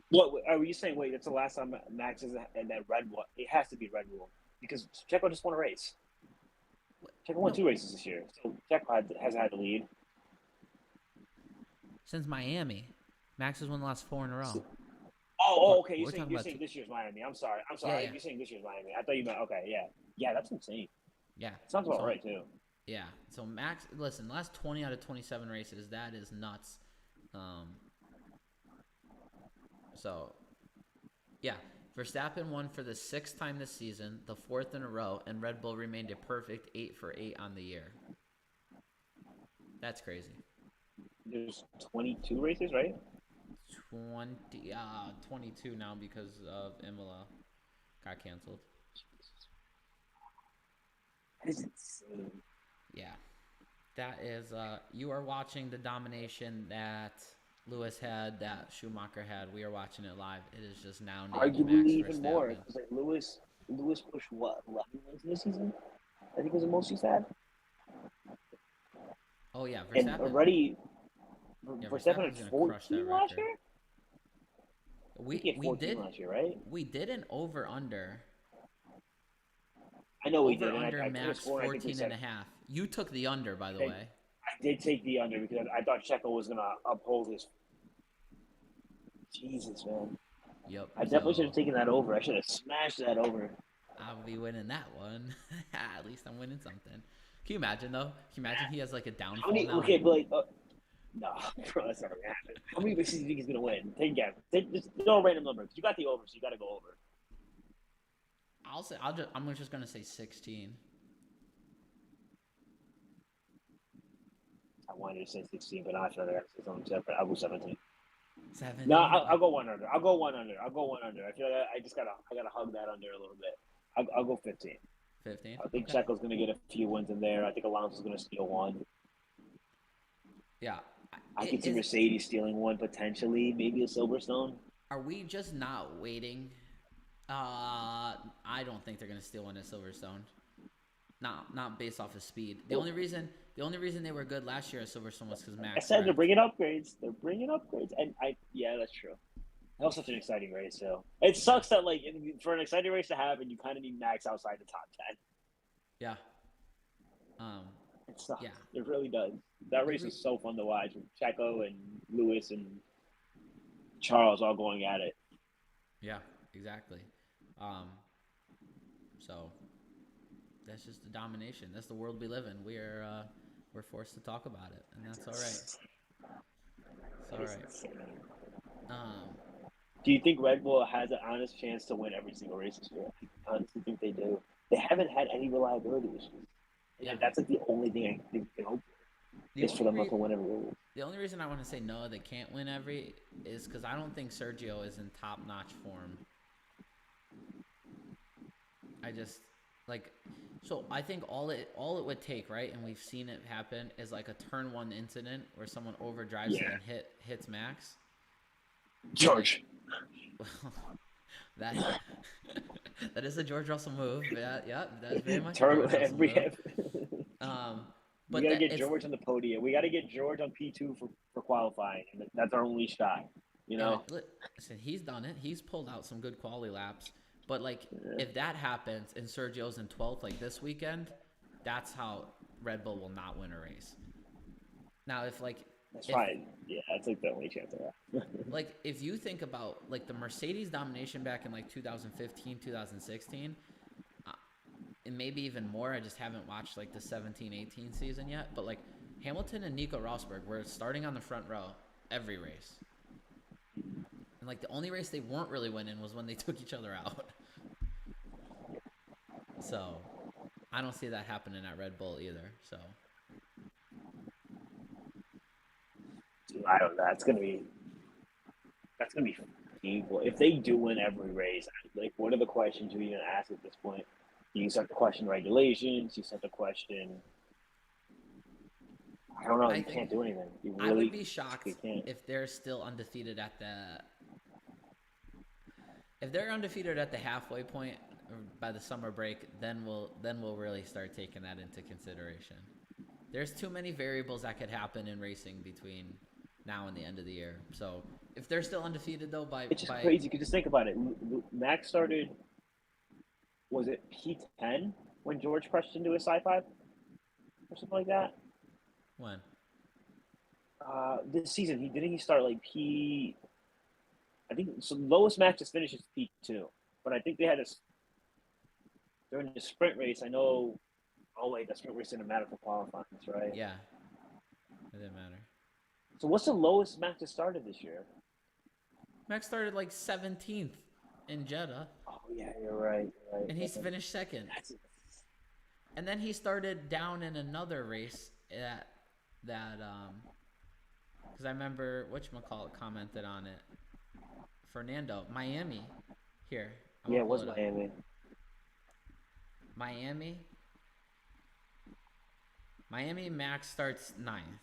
What are you saying? Wait, that's the last time Max is in that Red Bull. It has to be Red Bull because Checo just won a race. Checo won 2 races this year, so Checo has had the lead since Miami. Max has won the last 4 in a row. Oh, okay. You're saying this year's Miami. I'm sorry. Yeah. You're saying this year's Miami. I thought you meant okay. Yeah. Yeah, that's insane. Yeah. Sounds about So right too. yeah. So Max, listen, last 20 out of 27 races, that is nuts. Um, so yeah, Verstappen won for the sixth time this season, the fourth in a row, and Red Bull remained a perfect 8 for 8 on the year. That's crazy. There's 22 races, right? 22 now because of Imola got canceled. That is insane. Yeah. That is, you are watching the domination that Lewis had, that Schumacher had. We are watching it live. It is just now named Arguably Max even more Verstappen. because like Lewis pushed what 11 wins this season. I think was the most he's had, Oh yeah, and Verstappen. already Yeah, Verstappen had Verstappen's gonna crush that 14 last record. year. I think We he had we 14 did last year, right? we did an over under I know we over did, and under I put a Max score. And I think we 14 and said a half. You took the under, by the I way. did take the under because I thought Checo was gonna uphold his. Jesus, man. Yep. I definitely should So have taken that over. I should have smashed that over. I'll be winning that one. At least I'm winning something. Can you imagine though? Can you imagine he has like a How downfall many? now Okay, and but like, no, bro, that's not gonna happen. How many races do you think he's gonna win? Take a guess. Just throw a random number because you got the over, so you got to go over. I'm just gonna say 16. I wanted to say 16, but I feel like it's only separate. I'll go 17. No, 17. I'll go one under. I'll go one under. I'll go one under. I feel like I just gotta hug that under a little bit. I'll go 15. 15. I think Okay. Checo's gonna get a few wins in there. I think Alonso's gonna steal one. Yeah. I could see Is Mercedes stealing one potentially, maybe a Silverstone. Are we just not waiting? I don't think they're gonna steal one at Silverstone. Not based off of speed. The only reason they were good last year at Silverstone was because I Max said they're wrecked. bringing upgrades. They're bringing upgrades, and yeah, that's true. That was such an exciting race. So it Yeah. sucks that like for an exciting race to happen, you kind of need Max outside the top 10. Yeah. Um. It sucks. Yeah. It really does. That The race re- was so fun to watch with Checo and Lewis and Charles all going at it. yeah. Exactly. Um. So that's just the domination. That's the world we live in. We're forced to talk about it, and that's all right. It's all right. Um. Do you think Red Bull has an honest chance to win every single race this year? I honestly think they do. They haven't had any reliability issues. Yeah. And that's like the only thing I think they can hope The is for only them re- to win every race. the only reason I want to say no, they can't win every, is because I don't think Sergio is in top notch form. I just like, so I think all it would take, right, and we've seen it happen, is like a turn one incident where someone overdrives it Yeah. and hits Max. George. That that is a George Russell move. Yeah, that is very much a Turn George Russell every. move. Um, We but got to that get it's George on the podium. We got to get George on P2 for qualifying. And that's our only shot, you and know? listen, he's done it. He's pulled out some good quality laps. But like, if that happens and Sergio's in 12th, like this weekend, that's how Red Bull will not win a race. Now, That's if fine. Yeah, that's like the only chance I have. like if you think about like the Mercedes domination back in like 2015, 2016, and maybe even more. I just haven't watched like the 17-18 season yet. But like Hamilton and Nico Rosberg were starting on the front row every race. And like the only race they weren't really winning was when they took each other out. So I don't see that happening at Red Bull either. So Dude, I don't know. That's gonna be painful. If they do win every race, like what are the questions you even ask at this point? You start to question regulations. You start to question. I don't know. I You think can't do anything. You I would really be shocked you can't. if they're still undefeated at the if they're undefeated at the halfway point by the summer break, then we'll really start taking that into consideration. There's too many variables that could happen in racing between now and the end of the year. So if they're still undefeated though It's just by crazy. You could just think about it. Max started. Was it P10 when George crashed into a sci-fi or something like that? when? This season he start like P. I think so. Lowest Max just finishes P2, but I think they had during the sprint race, I know. Oh wait, the sprint race didn't matter for qualifying, right? Yeah, it didn't matter. So what's the lowest Max has started this year? Max started like 17th in Jeddah, Oh yeah, you're right. You're right. and he's finished second. And then he started down in another race at that because I remember whatchamacallit commented on it. Fernando, Miami. Here, Yeah, it was Miami. Miami Max starts 9th.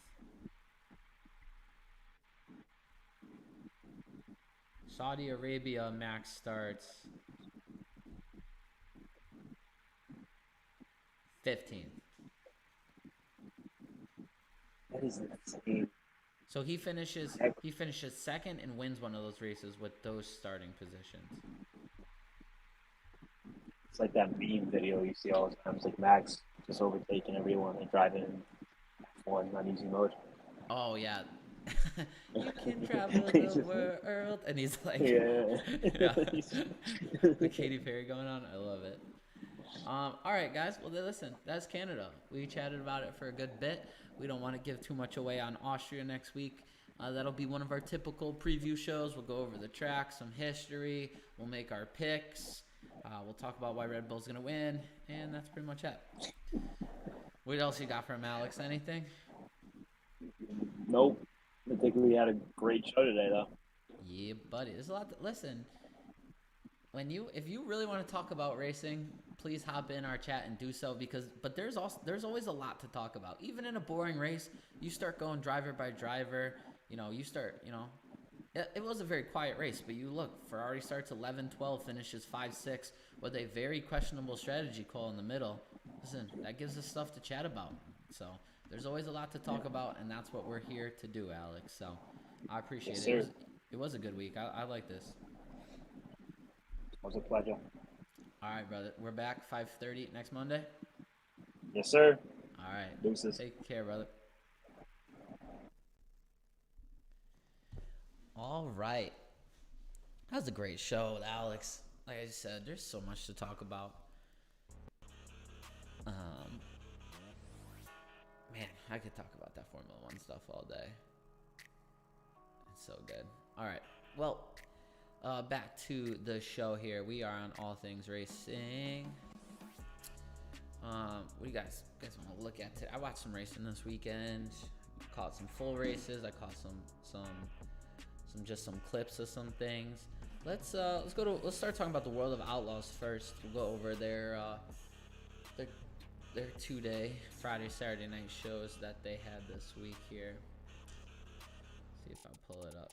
Saudi Arabia Max starts 15th. That is insane. So he finishes second and wins one of those races with those starting positions. It's like that meme video you see all the time. It's like Max just overtaking everyone and driving F1 on easy mode. Oh yeah. You can travel the world, and he's like, yeah. The Katy Perry going on. I love it. All right, guys. Well, listen, that's Canada. We chatted about it for a good bit. We don't want to give too much away on Austria next week. That'll be one of our typical preview shows. We'll go over the track, some history. We'll make our picks. We'll talk about why Red Bull's gonna win, and that's pretty much it. What else you got from Alex? Anything? Nope. I think we had a great show today, though. Yeah, buddy. There's a lot to listen. If you really want to talk about racing, please hop in our chat and do so but there's always a lot to talk about. Even in a boring race, you start going driver by driver, it was a very quiet race, but you look, Ferrari starts 11-12, finishes 5-6 with a very questionable strategy call in the middle. Listen, that gives us stuff to chat about. So there's always a lot to talk about, and that's what we're here to do, Alex. So I appreciate it. It was a good week. I like this. It was a pleasure. All right, brother. We're back 5:30 next Monday. Yes, sir. All right. Deuces. Take care, brother. All right. That was a great show with Alex. Like I said, there's so much to talk about. Man, I could talk about that Formula One stuff all day. It's so good. All right. Well, back to the show here. We are on All Things Racing. What do you guys want to look at today? I watched some racing this weekend. Caught some full races. I caught some clips of some things. Let's start talking about the World of Outlaws first. We'll go over their 2-day Friday, Saturday night shows that they had this week here. See if I pull it up.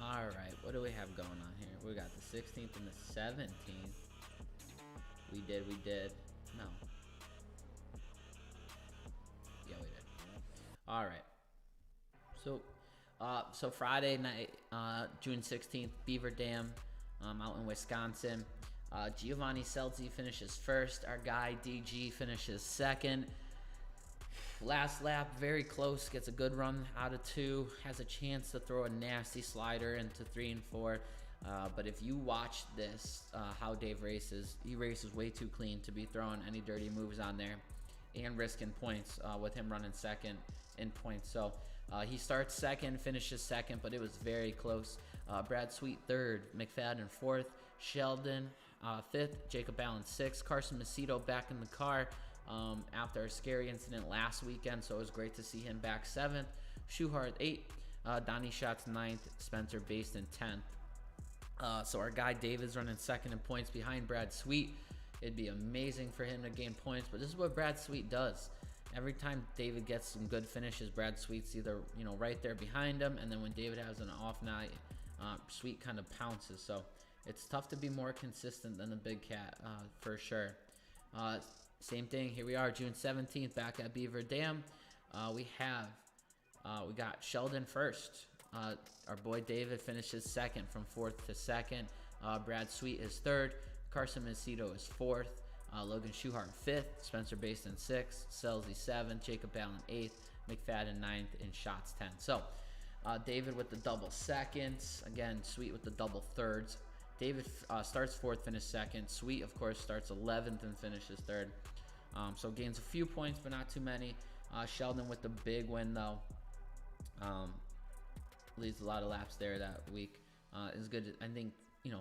All right, what do we have going on here? We got the 16th and the 17th. We did. No. Yeah, we did. All right. So Friday night, June 16th, Beaver Dam, out in Wisconsin. Giovanni Celzi finishes first. Our guy DG finishes second. Last lap, very close, gets a good run out of 2, has a chance to throw a nasty slider into 3 and 4. But if you watch this, how Dave races, he races way too clean to be throwing any dirty moves on there and risking points with him running second in points. So he starts second, finishes second, but it was very close. Brad Sweet third, McFadden fourth, Sheldon fifth, Jacob Allen sixth, Carson Macedo back in the car after a scary incident last weekend, so it was great to see him back seventh. Schuhart eighth, Donnie Schatz ninth, Spencer Baston 10th. So our guy David's running second in points behind Brad Sweet. It'd be amazing for him to gain points, but this is what Brad Sweet does. Every time David gets some good finishes, Brad Sweet's either right there behind him, and then when David has an off night, Sweet kind of pounces. So it's tough to be more consistent than the big cat for sure. Same thing. Here we are, June 17th, back at Beaver Dam. We got Sheldon first. Our boy David finishes second from fourth to second. Brad Sweet is third. Carson Macedo is fourth. Logan Schuhart fifth. Spencer Baston sixth. Selzy seventh. Jacob Allen eighth. McFadden ninth. And Schatz 10th. So David with the double seconds. Again, Sweet with the double thirds. David starts 4th, finished 2nd. Sweet, of course, starts 11th and finishes 3rd. So gains a few points, but not too many. Sheldon with the big win, though. Leads a lot of laps there that week. It's good, I think,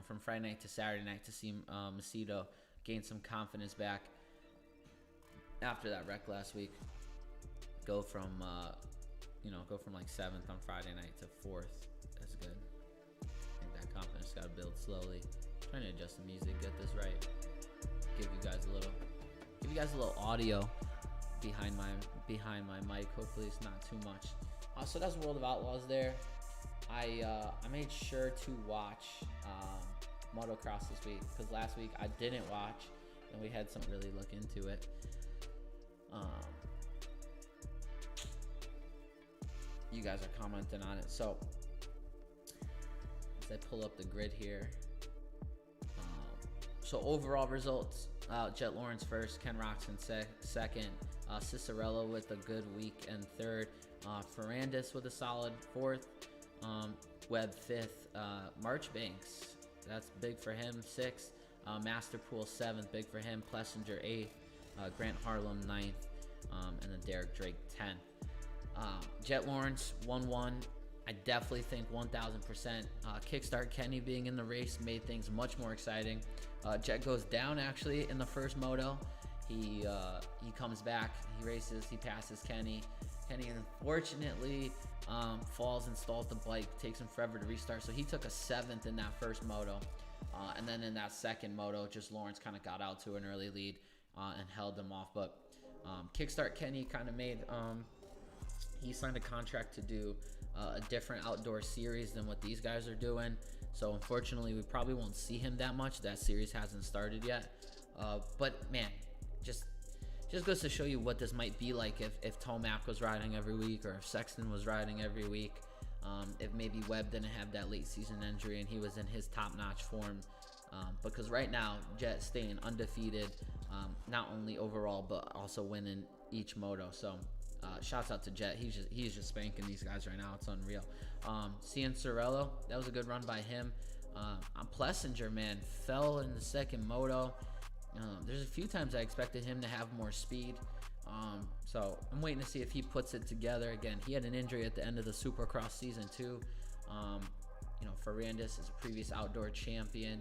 from Friday night to Saturday night to see Macedo gain some confidence back after that wreck last week. Go from like 7th on Friday night to 4th. That's good. I think that confidence got to build slowly. I'm trying to adjust the music, get this right. Give you guys a little audio behind my mic. Hopefully it's not too much. So that's World of Outlaws there. I made sure to watch motocross this week because last week I didn't watch and we had some really look into it. You guys are commenting on it, so as I pull up the grid here, so overall results, Jet Lawrence first, Ken Roxon second, Cicerello with a good week and 3rd, Ferrandis with a solid 4th, Webb 5th, Marchbanks, that's big for him, 6th, Masterpool 7th, big for him, Plessinger 8th, Grant Harlem 9th, and then Derek Drake 10th. Jet Lawrence 1-1. I definitely think 1000%. Kickstart Kenny being in the race made things much more exciting. Jet goes down actually in the first moto. He comes back, he races, he passes Kenny. Kenny unfortunately falls and stalls the bike, takes him forever to restart. So he took a 7th in that first moto. And then in that second moto, just Lawrence kind of got out to an early lead and held him off. But Kickstart Kenny kind of made, he signed a contract to do a different outdoor series than what these guys are doing. So unfortunately, we probably won't see him that much. That series hasn't started yet. But man, just goes to show you what this might be like if Tomac was riding every week, or if Sexton was riding every week. If maybe Webb didn't have that late season injury and he was in his top-notch form. Because right now, Jet staying undefeated, not only overall but also winning each moto. So shouts out to Jet. He's just spanking these guys right now. It's unreal. Cianciarulo, that was a good run by him. Plessinger, man, fell in the second moto. There's a few times I expected him to have more speed. So I'm waiting to see if he puts it together. Again, he had an injury at the end of the Supercross season too. Ferrandis is a previous outdoor champion.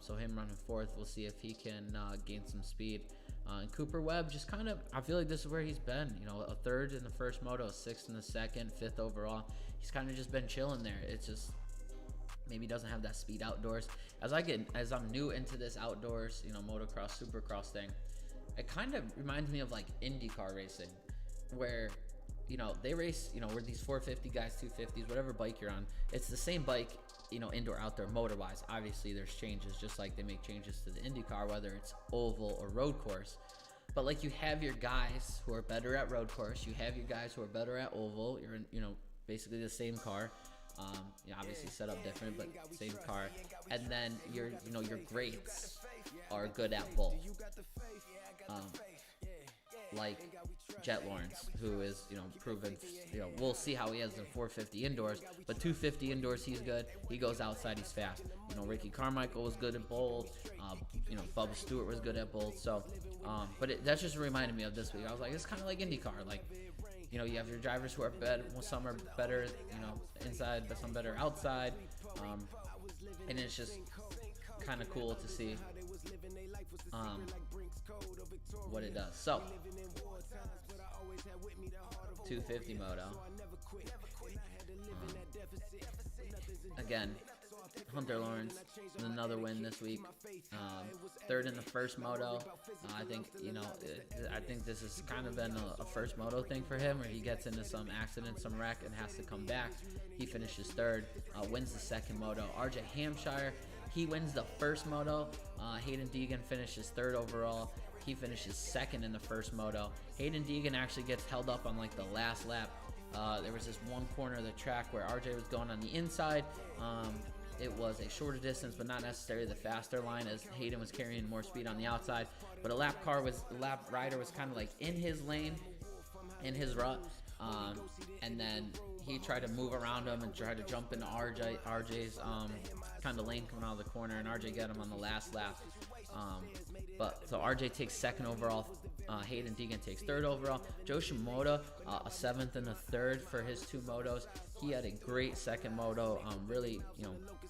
So him running 4th, we'll see if he can gain some speed. And Cooper Webb, just kind of, I feel like this is where he's been. A 3rd in the first moto, a 6th in the second, 5th overall. He's kind of just been chilling there. It's just maybe doesn't have that speed outdoors. As I'm new into this outdoors, motocross, supercross thing, it kind of reminds me of like IndyCar racing, where they race, where these 450 guys, 250s, whatever bike you're on, it's the same bike, indoor, outdoor, motor wise. Obviously there's changes, just like they make changes to the IndyCar, whether it's oval or road course. But like, you have your guys who are better at road course, you have your guys who are better at oval. You're in, basically the same car. Obviously set up different, but same car. And then your greats are good at both. Like Jet Lawrence, who is, proven, we'll see how he is in 450 indoors, but 250 indoors, he's good. He goes outside, he's fast. Ricky Carmichael was good at both. Bubba Stewart was good at both. So, but that just reminded me of this week. I was like, it's kind of like IndyCar. Like, you have your drivers who are better. Well, some are better, inside, but some better outside. And it's just kind of cool to see what it does. So 250 moto. Again, Hunter Lawrence, another win this week. 3rd in the first moto. I think I think this has kind of been a first moto thing for him, where he gets into some accident, some wreck, and has to come back. He finishes 3rd, wins the second moto. RJ Hampshire, he wins the first moto. Hayden Deegan finishes 3rd overall. He finishes 2nd in the first moto. Hayden Deegan actually gets held up on like the last lap. There was this one corner of the track where RJ was going on the inside. It was a shorter distance, but not necessarily the faster line, as Hayden was carrying more speed on the outside. But a lap rider was kind of like in his lane, in his rut. And then he tried to move around him and try to jump into RJ's kind of lane coming out of the corner, and RJ got him on the last lap. So RJ takes second overall. Hayden Deegan takes third overall. Joe Shimoda, a seventh and a third for his 2 motos. He had a great second moto. Really,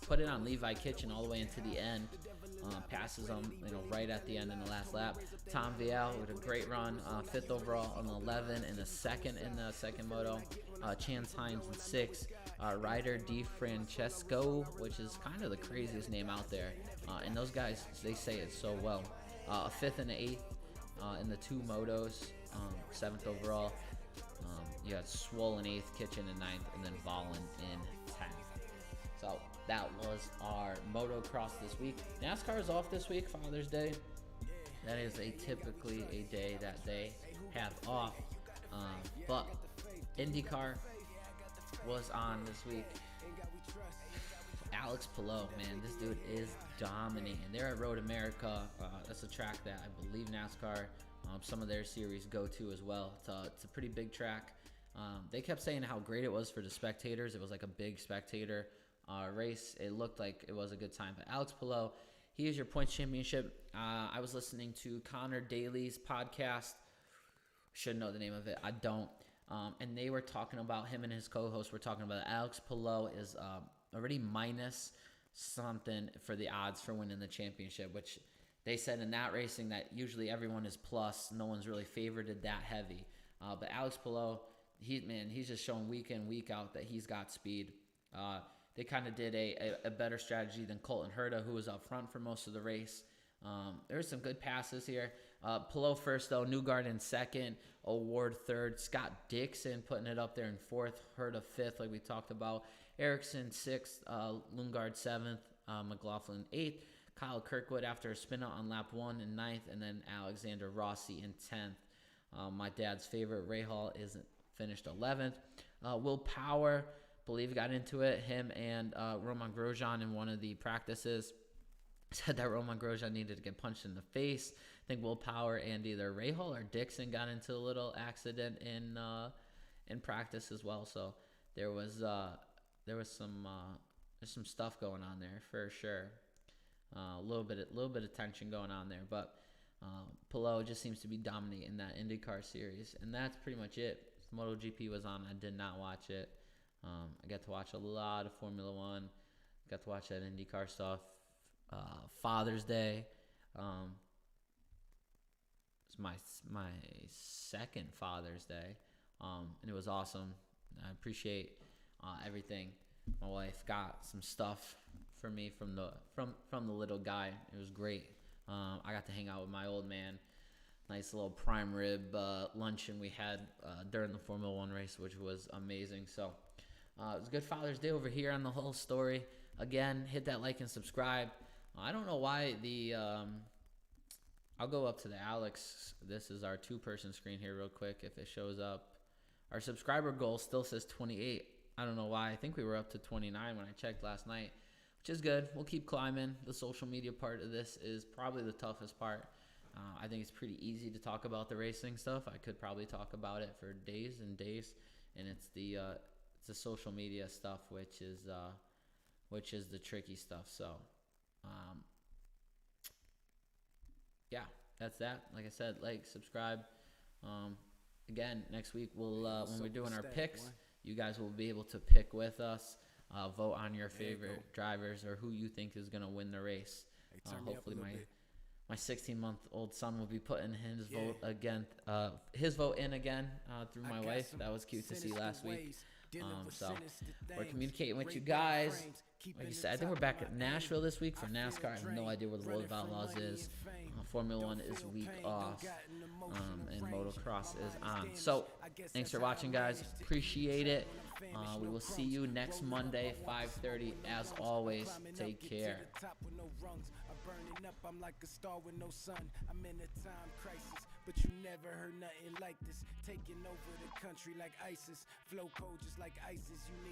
put it on Levi Kitchen all the way into the end. Passes him, right at the end in the last lap. Tom Vial with a great run, 5th overall on the 11 and a second in the second moto. Chance Hines in 6th. Ryder Di Francesco, which is kind of the craziest name out there. And those guys, they say it so well. A 5th and an 8th in the 2 motos, 7th overall. You had Swollen 8th, Kitchen in 9th, and then Volin in 10th. So that was our motocross this week. NASCAR is off this week, Father's Day. That is typically a day that they have off. But IndyCar was on this week. Alex Palou, man, this dude is dominating. They're at Road America. That's a track that I believe NASCAR, some of their series go to as well. It's a pretty big track. They kept saying how great it was for the spectators. It was like a big spectator race. It looked like it was a good time. But Alex Palou, he is your points championship. I was listening to Connor Daly's podcast. Should know the name of it. I don't. And they were talking about, him and his co-host were talking about Alex Palou is already minus something for the odds for winning the championship, which they said in that racing that usually everyone is plus. No one's really favorited that heavy. But Alex Palou, he's just showing week in, week out that he's got speed. They kind of did a better strategy than Colton Herta, who was up front for most of the race. There were some good passes here. Palou first, though. Newgarden in second. O'Ward third. Scott Dixon putting it up there in fourth. Herta fifth, like we talked about. Erickson sixth. Lundgaard seventh. McLaughlin eighth. Kyle Kirkwood after a spin out on lap 1 in ninth. And then Alexander Rossi in 10th. My dad's favorite, Rahal, is finished 11th. Will Power, believe, got into it. Him and Roman Grosjean in one of the practices said that Roman Grosjean needed to get punched in the face. I think Will Power and either Rahal or Dixon got into a little accident in practice as well. So there was some stuff going on there for sure. A little bit of tension going on there, but Palou just seems to be dominating that IndyCar series, and that's pretty much it. MotoGP was on. I did not watch it. I got to watch a lot of Formula One. Got to watch that IndyCar stuff. Father's Day. It's my second Father's Day, and it was awesome. I appreciate everything. My wife got some stuff for me from the little guy. It was great. I got to hang out with my old man. Nice little prime rib luncheon we had during the Formula One race, which was amazing. So it was a good Father's Day over here on The Whole Story. Again, hit that like and subscribe. I don't know why I'll go up to the Alex. This is our 2-person screen here real quick if it shows up. Our subscriber goal still says 28. I don't know why. I think we were up to 29 when I checked last night, which is good. We'll keep climbing. The social media part of this is probably the toughest part. I think it's pretty easy to talk about the racing stuff. I could probably talk about it for days and days, and it's the social media stuff which is the tricky stuff. So yeah, that's that. Like I said, like, subscribe. Again, next week we'll when we're doing our picks, you guys will be able to pick with us. Vote on your favorite drivers or who you think is gonna win the race. Hopefully my 16-month-old son will be putting his vote in again through my wife. That was cute to see last week. So we're communicating with you guys. Like you said, I think we're back at Nashville this week for NASCAR. I have no idea where the World of Outlaws is. Formula One is week off, and motocross is on. So thanks for watching, guys. Appreciate it. We will see you next Monday, 5:30. As always, take care. I'm like a star with no sun. I'm in a time crisis, but you never heard nothing like this. Taking over the country like ISIS. Flow cold just like ISIS. You niggas